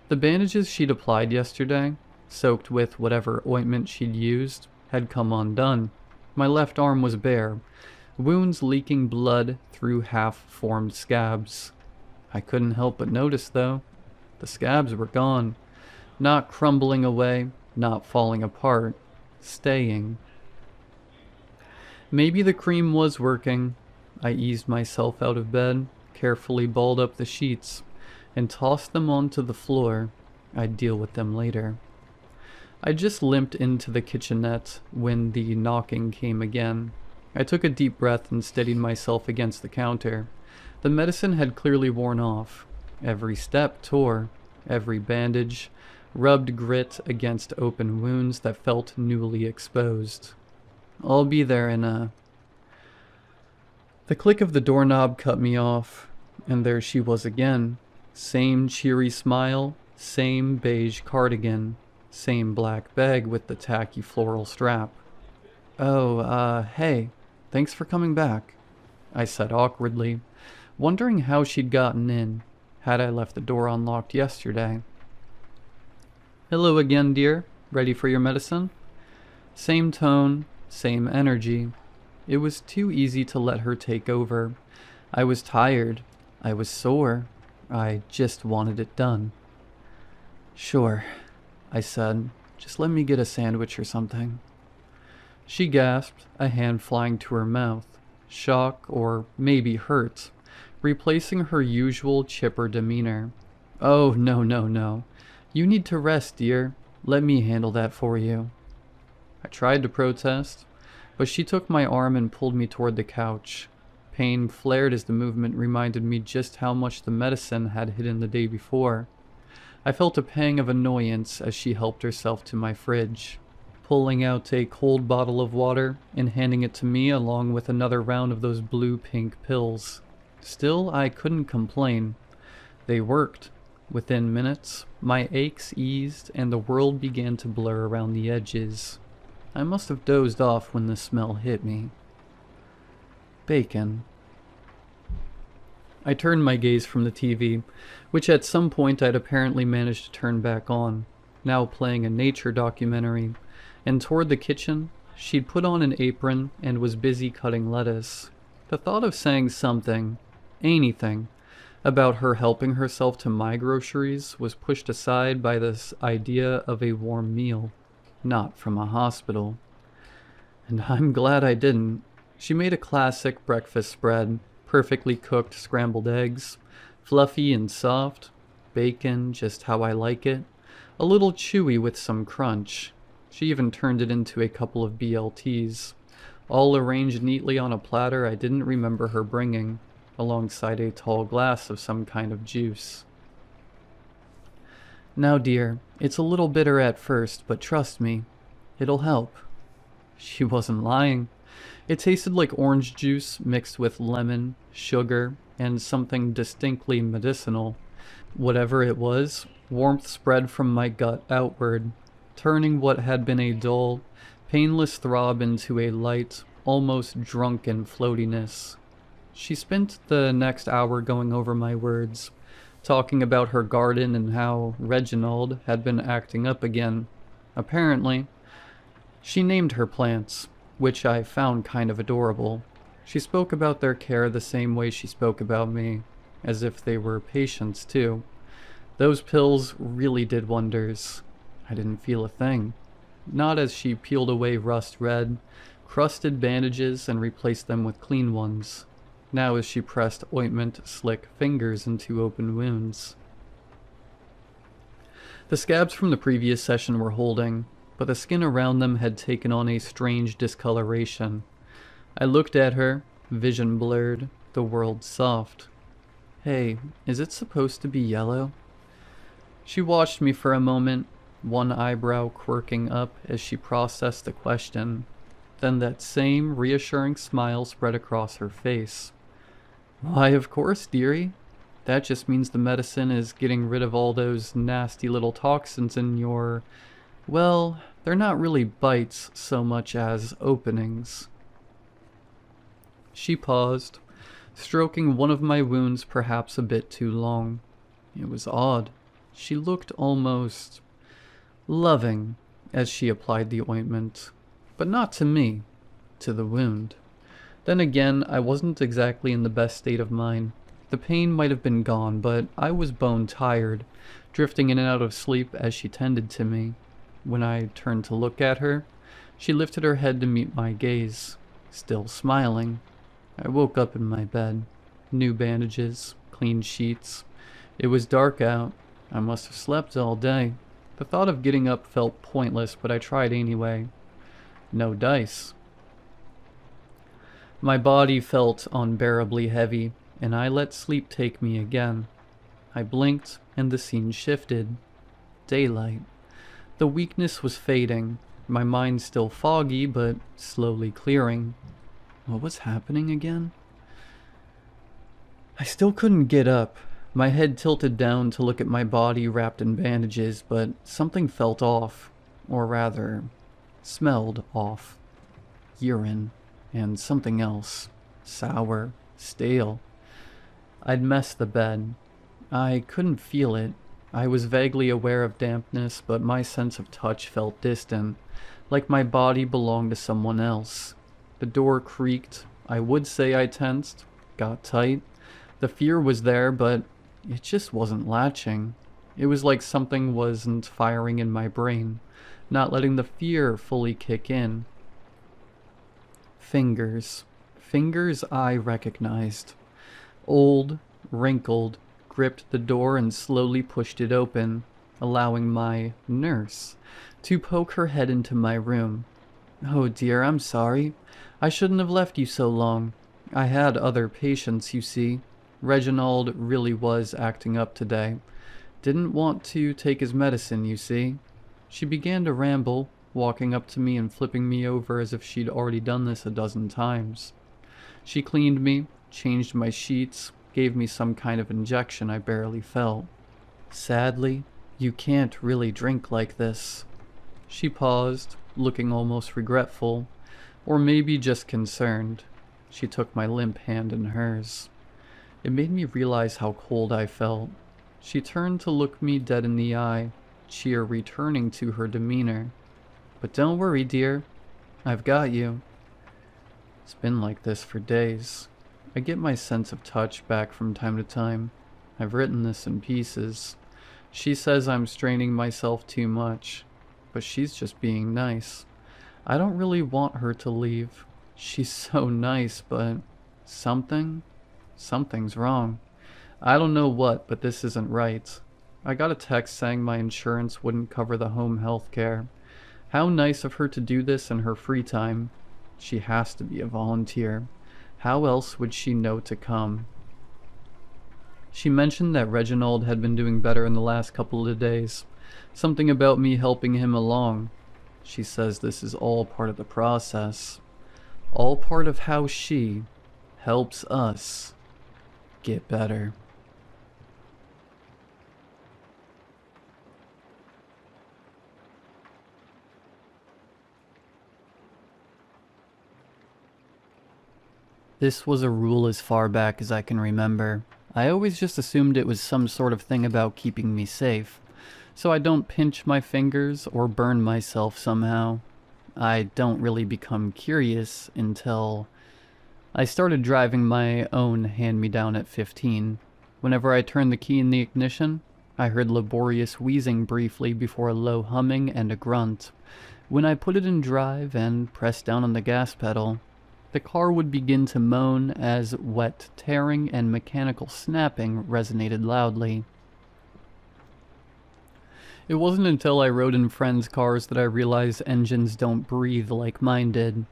The bandages she'd applied yesterday, soaked with whatever ointment she'd used, had come undone. My left arm was bare, wounds leaking blood through half-formed scabs. I couldn't help but notice, though. The scabs were gone. Not crumbling away, not falling apart. Staying. Maybe the cream was working. I eased myself out of bed, carefully balled up the sheets, and tossed them onto the floor. I'd deal with them later. I just limped into the kitchenette when the knocking came again. I took a deep breath and steadied myself against the counter. The medicine had clearly worn off. Every step tore, every bandage rubbed grit against open wounds that felt newly exposed. I'll be there in a... The click of the doorknob cut me off, and there she was again. Same cheery smile, same beige cardigan, same black bag with the tacky floral strap. Oh, hey, thanks for coming back, I said awkwardly, wondering how she'd gotten in. Had I left the door unlocked yesterday? Hello again, dear. Ready for your medicine? Same tone, same energy. It was too easy to let her take over. I was tired. I was sore. I just wanted it done. Sure, I said. Just let me get a sandwich or something. She gasped, a hand flying to her mouth. Shock, or maybe hurt, replacing her usual chipper demeanor. Oh, no. You need to rest, dear. Let me handle that for you. I tried to protest, but she took my arm and pulled me toward the couch. Pain flared as the movement reminded me just how much the medicine had hidden the day before. I felt a pang of annoyance as she helped herself to my fridge, pulling out a cold bottle of water and handing it to me along with another round of those blue-pink pills. Still, I couldn't complain. They worked. Within minutes, my aches eased and the world began to blur around the edges. I must have dozed off when the smell hit me. Bacon. I turned my gaze from the TV, which at some point I'd apparently managed to turn back on, now playing a nature documentary, and toward the kitchen. She'd put on an apron and was busy cutting lettuce. The thought of saying something, anything, about her helping herself to my groceries was pushed aside by this idea of a warm meal, not from a hospital. And I'm glad I didn't. She made a classic breakfast spread, perfectly cooked scrambled eggs, fluffy and soft, bacon just how I like it, a little chewy with some crunch. She even turned it into a couple of BLTs, all arranged neatly on a platter I didn't remember her bringing, alongside a tall glass of some kind of juice. Now, dear, it's a little bitter at first, but trust me, it'll help. She wasn't lying. It tasted like orange juice mixed with lemon, sugar, and something distinctly medicinal. Whatever it was, warmth spread from my gut outward, turning what had been a dull, painless throb into a light, almost drunken floatiness. She spent the next hour going over my words, talking about her garden and how Reginald had been acting up again. Apparently, She named her plants, which I found kind of adorable. She spoke about their care the same way she spoke about me, as if they were patients too. Those pills really did wonders. I didn't feel a thing. Not as she peeled away rust red, crusted bandages and replaced them with clean ones. Now as she pressed ointment-slick fingers into open wounds. The scabs from the previous session were holding, but the skin around them had taken on a strange discoloration. I looked at her, vision blurred, the world soft. Hey, is it supposed to be yellow? She watched me for a moment, one eyebrow quirking up as she processed the question. Then that same reassuring smile spread across her face. Why, of course, dearie. That just means the medicine is getting rid of all those nasty little toxins in your... Well, they're not really bites so much as openings. She paused, stroking one of my wounds perhaps a bit too long. It was odd. She looked almost loving as she applied the ointment, but not to me, to the wound. Then again, I wasn't exactly in the best state of mind. The pain might have been gone, but I was bone tired, drifting in and out of sleep as she tended to me. When I turned to look at her, she lifted her head to meet my gaze, still smiling. I woke up in my bed. New bandages, clean sheets. It was dark out. I must have slept all day. The thought of getting up felt pointless, but I tried anyway. No dice. My body felt unbearably heavy, and I let sleep take me again. I blinked, and the scene shifted. Daylight. The weakness was fading, my mind still foggy, but slowly clearing. What was happening again? I still couldn't get up. My head tilted down to look at my body wrapped in bandages, but something felt off. Or rather, smelled off. Urine. And something else. Sour. Stale. I'd messed the bed. I couldn't feel it. I was vaguely aware of dampness, but my sense of touch felt distant, like my body belonged to someone else. The door creaked. I would say I tensed, got tight. The fear was there, but it just wasn't latching. It was like something wasn't firing in my brain, not letting the fear fully kick in. Fingers. Fingers I recognized. Old, wrinkled, gripped the door and slowly pushed it open, allowing my nurse to poke her head into my room. Oh dear, I'm sorry. I shouldn't have left you so long. I had other patients, you see. Reginald really was acting up today. Didn't want to take his medicine, you see. She began to ramble, walking up to me and flipping me over as if she'd already done this a dozen times. She cleaned me, changed my sheets, gave me some kind of injection I barely felt. Sadly, you can't really drink like this. She paused, looking almost regretful, or maybe just concerned. She took my limp hand in hers. It made me realize how cold I felt. She turned to look me dead in the eye, cheer returning to her demeanor. But don't worry, dear. I've got you. It's been like this for days. I get my sense of touch back from time to time. I've written this in pieces. She says I'm straining myself too much, but she's just being nice. I don't really want her to leave. She's so nice, but something's wrong. I don't know what, but this isn't right. I got a text saying my insurance wouldn't cover the home health care. How nice of her to do this in her free time. She has to be a volunteer. How else would she know to come? She mentioned that Reginald had been doing better in the last couple of days. Something about me helping him along. She says this is all part of the process. All part of how she helps us get better. This was a rule as far back as I can remember. I always just assumed it was some sort of thing about keeping me safe, so I don't pinch my fingers or burn myself somehow. I don't really become curious until I started driving my own hand-me-down at 15. Whenever I turned the key in the ignition, I heard laborious wheezing briefly before a low humming and a grunt. When I put it in drive and pressed down on the gas pedal, the car would begin to moan as wet tearing and mechanical snapping resonated loudly. It wasn't until I rode in friends' cars that I realized engines don't breathe like mine did.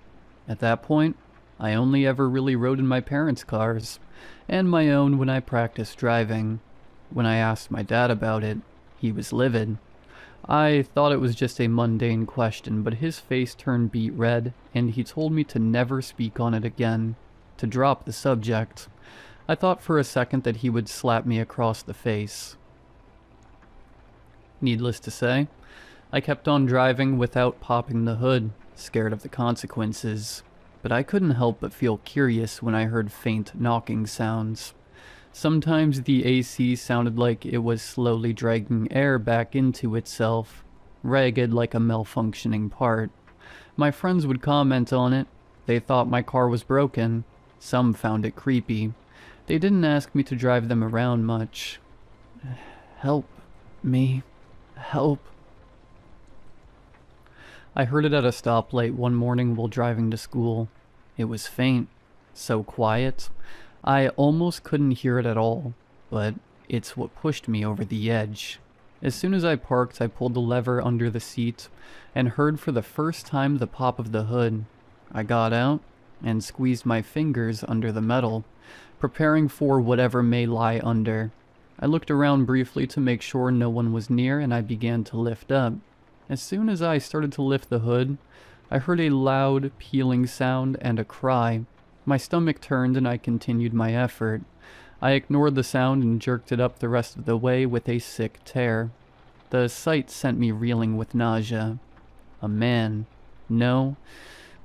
At that point, I only ever really rode in my parents' cars, and my own when I practiced driving. When I asked my dad about it, he was livid. I thought it was just a mundane question, but his face turned beet red, and he told me to never speak on it again, to drop the subject. I thought for a second that he would slap me across the face. Needless to say, I kept on driving without popping the hood, scared of the consequences. But I couldn't help but feel curious when I heard faint knocking sounds. Sometimes the AC sounded like it was slowly dragging air back into itself, ragged like a malfunctioning part. My friends would comment on it. They thought my car was broken. Some found it creepy. They didn't ask me to drive them around much. Help me. Help. I heard it at a stoplight one morning while driving to school. It was faint, so quiet, I almost couldn't hear it at all, but it's what pushed me over the edge. As soon as I parked, I pulled the lever under the seat and heard for the first time the pop of the hood. I got out and squeezed my fingers under the metal, preparing for whatever may lie under. I looked around briefly to make sure no one was near, and I began to lift up. As soon as I started to lift the hood, I heard a loud, pealing sound and a cry. My stomach turned and I continued my effort. I ignored the sound and jerked it up the rest of the way with a sick tear. The sight sent me reeling with nausea. A man. No,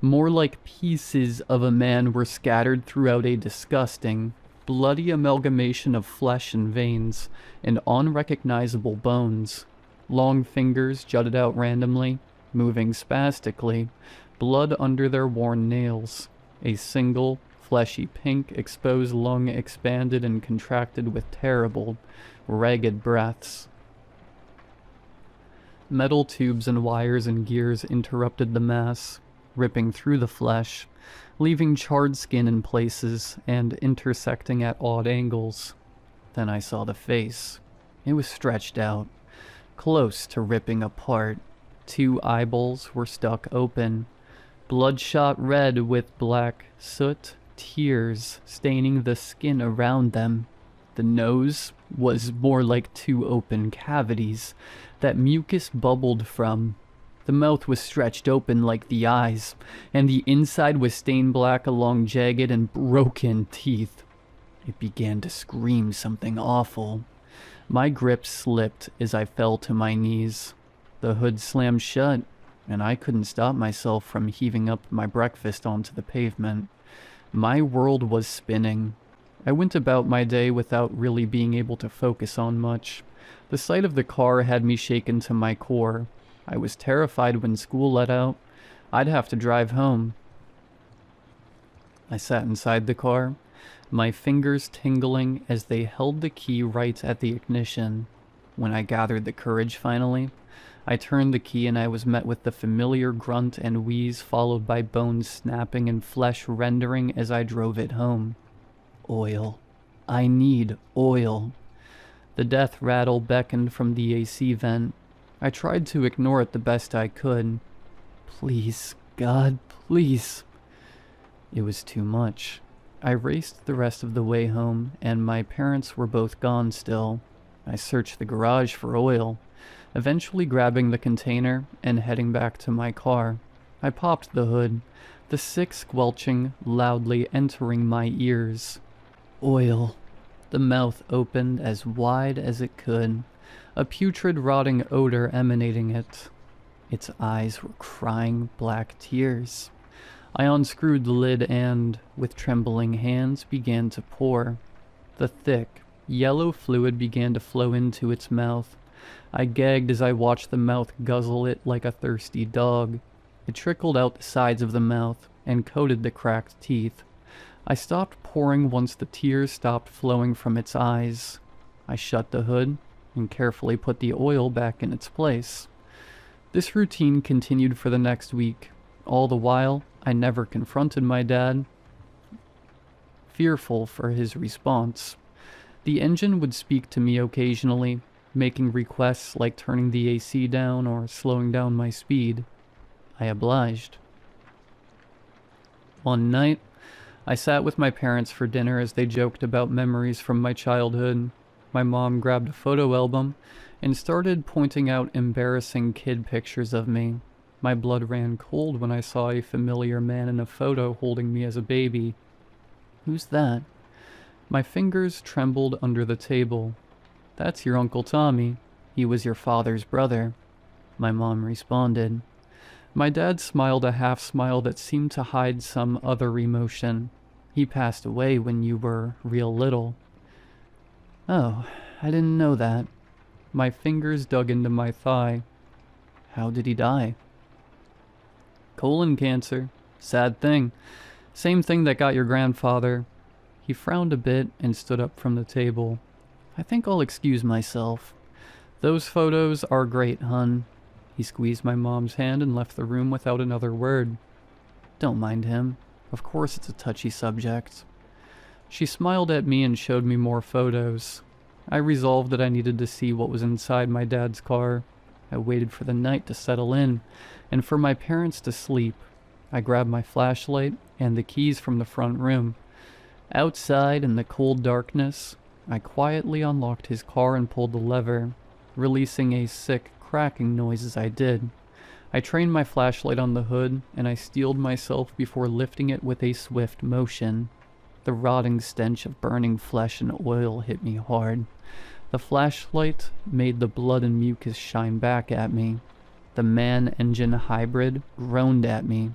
more like pieces of a man were scattered throughout a disgusting, bloody amalgamation of flesh and veins, and unrecognizable bones. Long fingers jutted out randomly, moving spastically, blood under their worn nails. A single, fleshy pink exposed lung expanded and contracted with terrible, ragged breaths. Metal tubes and wires and gears interrupted the mass, ripping through the flesh, leaving charred skin in places and intersecting at odd angles. Then I saw the face. It was stretched out, close to ripping apart. 2 eyeballs were stuck open, bloodshot red with black soot tears staining the skin around them. The nose was more like 2 open cavities that mucus bubbled from. The mouth was stretched open like the eyes, and the inside was stained black along jagged and broken teeth. It began to scream something awful. My grip slipped as I fell to my knees. The hood slammed shut, and I couldn't stop myself from heaving up my breakfast onto the pavement. My world was spinning. I went about my day without really being able to focus on much. The sight of the car had me shaken to my core. I was terrified when school let out. I'd have to drive home. I sat inside the car, my fingers tingling as they held the key right at the ignition. When I gathered the courage finally, I turned the key and I was met with the familiar grunt and wheeze followed by bones snapping and flesh rendering as I drove it home. Oil. I need oil. The death rattle beckoned from the AC vent. I tried to ignore it the best I could. Please, God, please. It was too much. I raced the rest of the way home, and my parents were both gone still. I searched the garage for oil, eventually grabbing the container and heading back to my car. I popped the hood, the sick squelching loudly entering my ears. Oil. The mouth opened as wide as it could, a putrid rotting odor emanating it. Its eyes were crying black tears. I unscrewed the lid and, with trembling hands, began to pour. The thick, yellow fluid began to flow into its mouth. I gagged as I watched the mouth guzzle it like a thirsty dog. It trickled out the sides of the mouth and coated the cracked teeth. I stopped pouring once the tears stopped flowing from its eyes. I shut the hood and carefully put the oil back in its place. This routine continued for the next week. All the while, I never confronted my dad, fearful for his response. The engine would speak to me occasionally, making requests like turning the AC down or slowing down my speed. I obliged. One night, I sat with my parents for dinner as they joked about memories from my childhood. My mom grabbed a photo album and started pointing out embarrassing kid pictures of me. My blood ran cold when I saw a familiar man in a photo holding me as a baby. "Who's that?" My fingers trembled under the table. "That's your Uncle Tommy. He was your father's brother," my mom responded. My dad smiled a half smile that seemed to hide some other emotion. "He passed away when you were real little." "Oh, I didn't know that." My fingers dug into my thigh. "How did he die?" "Colon cancer. Sad thing. Same thing that got your grandfather." He frowned a bit and stood up from the table. "I think I'll excuse myself. Those photos are great, hun." He squeezed my mom's hand and left the room without another word. "Don't mind him. Of course it's a touchy subject." She smiled at me and showed me more photos. I resolved that I needed to see what was inside my dad's car. I waited for the night to settle in, and for my parents to sleep. I grabbed my flashlight and the keys from the front room. Outside in the cold darkness, I quietly unlocked his car and pulled the lever, releasing a sick cracking noise as I did. I trained my flashlight on the hood, and I steeled myself before lifting it with a swift motion. The rotting stench of burning flesh and oil hit me hard. The flashlight made the blood and mucus shine back at me. The man-engine hybrid groaned at me,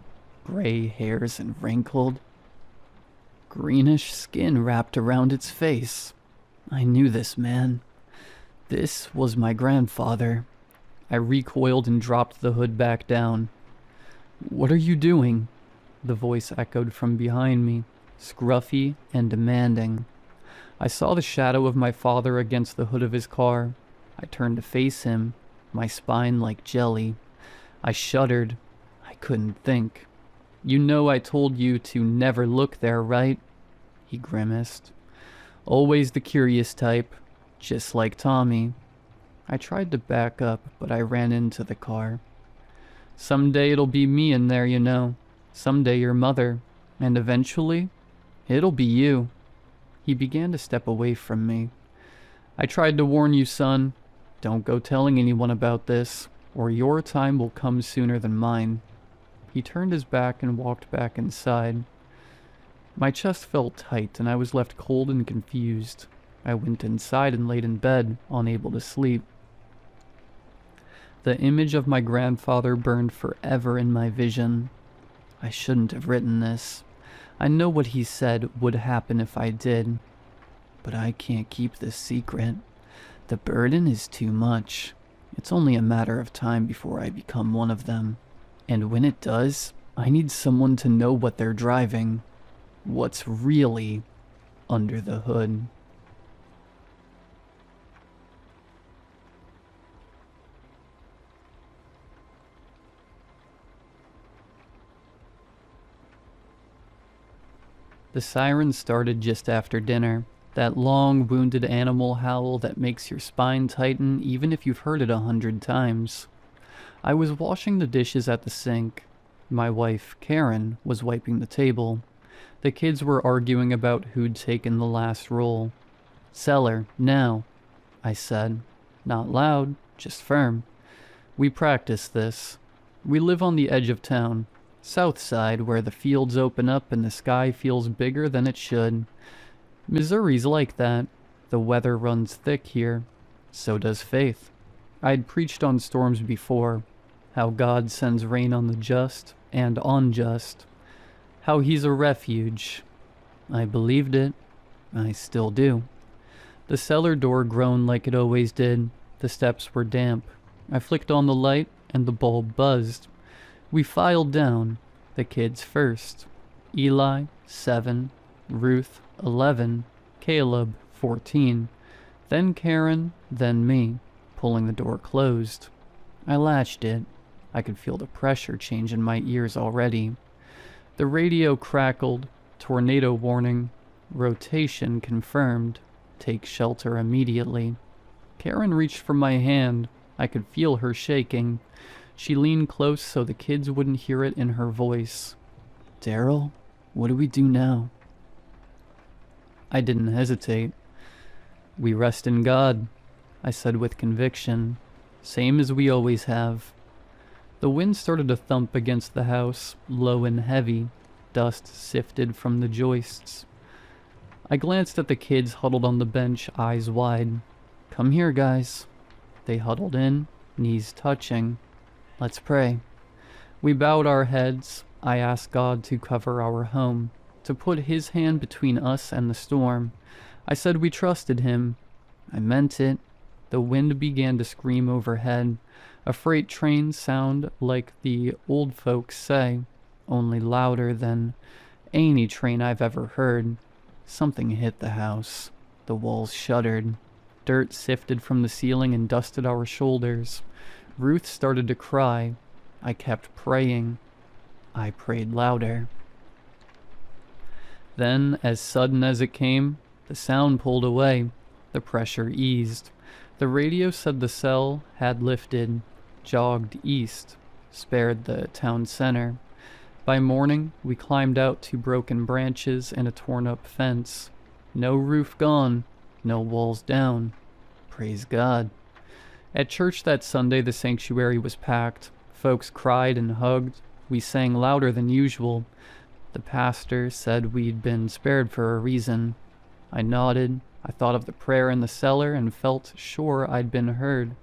gray hairs and wrinkled, greenish skin wrapped around its face. I knew this man. This was my grandfather. I recoiled and dropped the hood back down. "What are you doing?" The voice echoed from behind me, scruffy and demanding. I saw the shadow of my father against the hood of his car. I turned to face him, my spine like jelly. I shuddered. I couldn't think. "You know I told you to never look there, right?" He grimaced. "Always the curious type, just like Tommy." I tried to back up, but I ran into the car. "Someday it'll be me in there, you know. Someday your mother. And eventually, it'll be you." He began to step away from me. "I tried to warn you, son. Don't go telling anyone about this, or your time will come sooner than mine." He turned his back and walked back inside. My chest felt tight, and I was left cold and confused. I went inside and laid in bed, unable to sleep. The image of my grandfather burned forever in my vision. I shouldn't have written this. I know what he said would happen if I did. But I can't keep this secret. The burden is too much. It's only a matter of time before I become one of them. And when it does, I need someone to know what they're driving. What's really under the hood. The siren started just after dinner. That long, wounded animal howl that makes your spine tighten even if you've heard it 100 times. I was washing the dishes at the sink. My wife, Karen, was wiping the table. The kids were arguing about who'd taken the last roll. "Cellar, now," I said. Not loud, just firm. "We practice this. We live on the edge of town. South side, where the fields open up and the sky feels bigger than it should. Missouri's like that. The weather runs thick here. So does faith. I'd preached on storms before. How God sends rain on the just and unjust. How he's a refuge. I believed it. I still do." The cellar door groaned like it always did. The steps were damp. I flicked on the light and the bulb buzzed. We filed down, the kids first. Eli, 7, Ruth, 11, Caleb, 14, then Karen, then me, pulling the door closed. I latched it. I could feel the pressure change in my ears already. The radio crackled, tornado warning, rotation confirmed, take shelter immediately. Karen reached for my hand. I could feel her shaking. She leaned close so the kids wouldn't hear it in her voice. "Daryl, what do we do now?" I didn't hesitate. "We rest in God," I said with conviction, "same as we always have." The wind started to thump against the house, low and heavy. Dust sifted from the joists. I glanced at the kids huddled on the bench, eyes wide. "Come here, guys." They huddled in, knees touching. "Let's pray." We bowed our heads. I asked God to cover our home, to put His hand between us and the storm. I said we trusted Him. I meant it. The wind began to scream overhead. A freight train sound like the old folks say, only louder than any train I've ever heard. Something hit the house. The walls shuddered. Dirt sifted from the ceiling and dusted our shoulders. Ruth started to cry. I kept praying. I prayed louder. Then, as sudden as it came, the sound pulled away. The pressure eased. The radio said the cell had lifted, jogged east, spared the town center. By morning, we climbed out to broken branches and a torn-up fence. No roof gone, no walls down. Praise God. At church that Sunday, the sanctuary was packed. Folks cried and hugged. We sang louder than usual. The pastor said we'd been spared for a reason. I nodded. I thought of the prayer in the cellar and felt sure I'd been heard.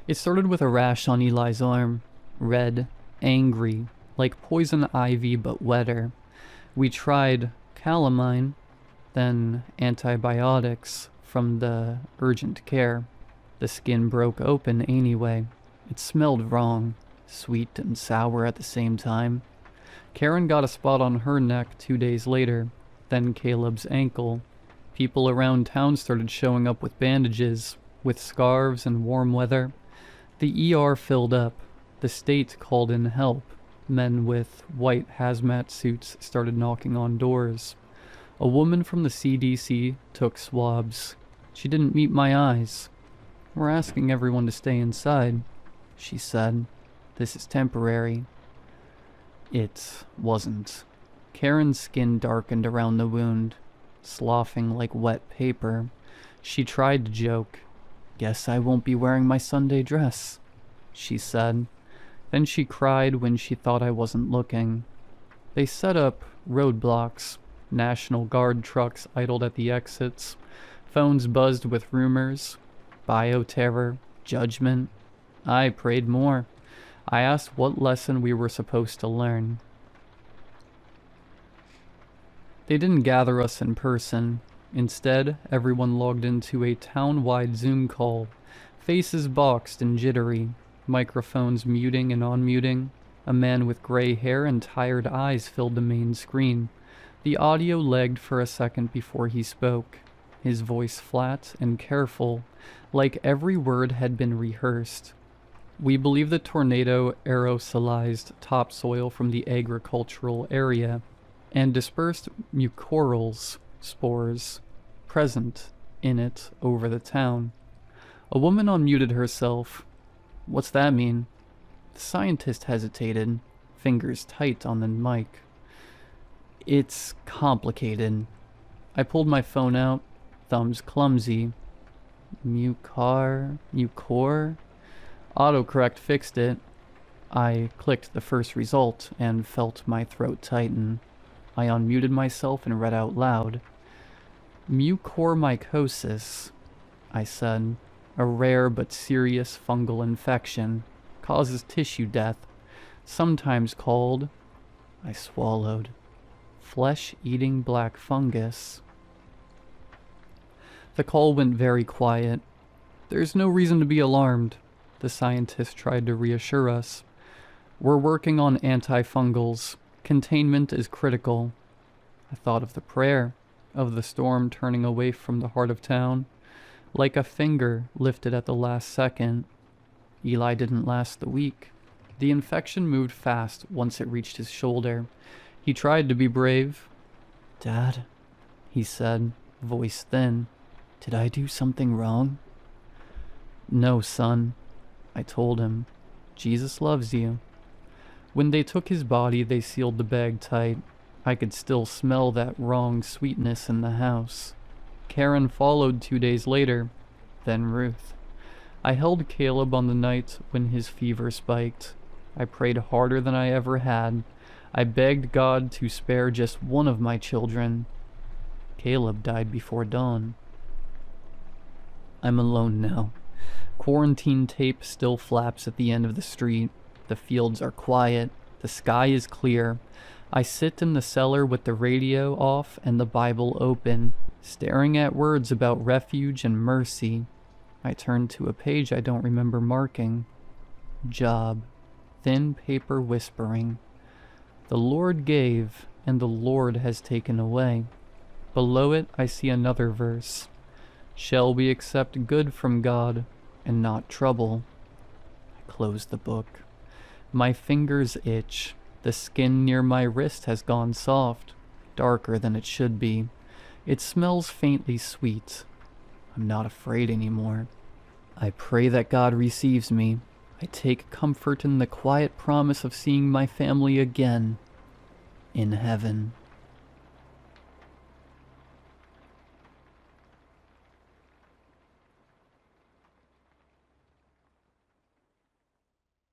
It started with a rash on Eli's arm. Red, angry, like poison ivy but wetter. We tried calamine, then antibiotics from the urgent care. The skin broke open anyway. It smelled wrong, sweet and sour at the same time. Karen got a spot on her neck 2 days later, then Caleb's ankle. People around town started showing up with bandages, with scarves and warm weather. The ER filled up. The state called in help. Men with white hazmat suits started knocking on doors. A woman from the CDC took swabs. She didn't meet my eyes. "We're asking everyone to stay inside," she said. "This is temporary." It wasn't. Karen's skin darkened around the wound, sloughing like wet paper. She tried to joke. "Guess I won't be wearing my Sunday dress," she said. Then she cried when she thought I wasn't looking. They set up roadblocks. National Guard trucks idled at the exits. Phones buzzed with rumors. Bioterror. Judgment. I prayed more. I asked what lesson we were supposed to learn. They didn't gather us in person. Instead, everyone logged into a town-wide Zoom call. Faces boxed and jittery. Microphones muting and unmuting. A man with gray hair and tired eyes filled the main screen. The audio lagged for a second before he spoke. His voice flat and careful, like every word had been rehearsed. "We believe the tornado aerosolized topsoil from the agricultural area and dispersed mucorals, spores, present in it over the town." A woman unmuted herself. "What's that mean?" The scientist hesitated, fingers tight on the mic. "It's complicated." I pulled my phone out, thumbs clumsy. Mucor? Autocorrect fixed it. I clicked the first result and felt my throat tighten. I unmuted myself and read out loud. "Mucormycosis," I said. "A rare but serious fungal infection. Causes tissue death. Sometimes called," I swallowed, "flesh-eating black fungus." The call went very quiet. "There's no reason to be alarmed," the scientist tried to reassure us. We're working on antifungals. Containment is critical. I thought of the prayer, of the storm turning away from the heart of town, like a finger lifted at the last second. Eli didn't last the week. The infection moved fast once it reached his shoulder. He tried to be brave. "Dad," he said, voice thin, "did I do something wrong?" "No, son," I told him. "Jesus loves you." When they took his body, they sealed the bag tight. I could still smell that wrong sweetness in the house. Karen followed 2 days later, then Ruth. I held Caleb on the night when his fever spiked. I prayed harder than I ever had. I begged God to spare just one of my children. Caleb died before dawn. I'm alone now. Quarantine tape still flaps at the end of the street. The fields are quiet. The sky is clear. I sit in the cellar with the radio off and the Bible open, staring at words about refuge and mercy. I turn to a page I don't remember marking. Job. Thin paper whispering. The Lord gave, and the Lord has taken away. Below it, I see another verse. Shall we accept good from God and not trouble? I close the book. My fingers itch. The skin near my wrist has gone soft, darker than it should be. It smells faintly sweet. I'm not afraid anymore. I pray that God receives me. I take comfort in the quiet promise of seeing my family again in heaven.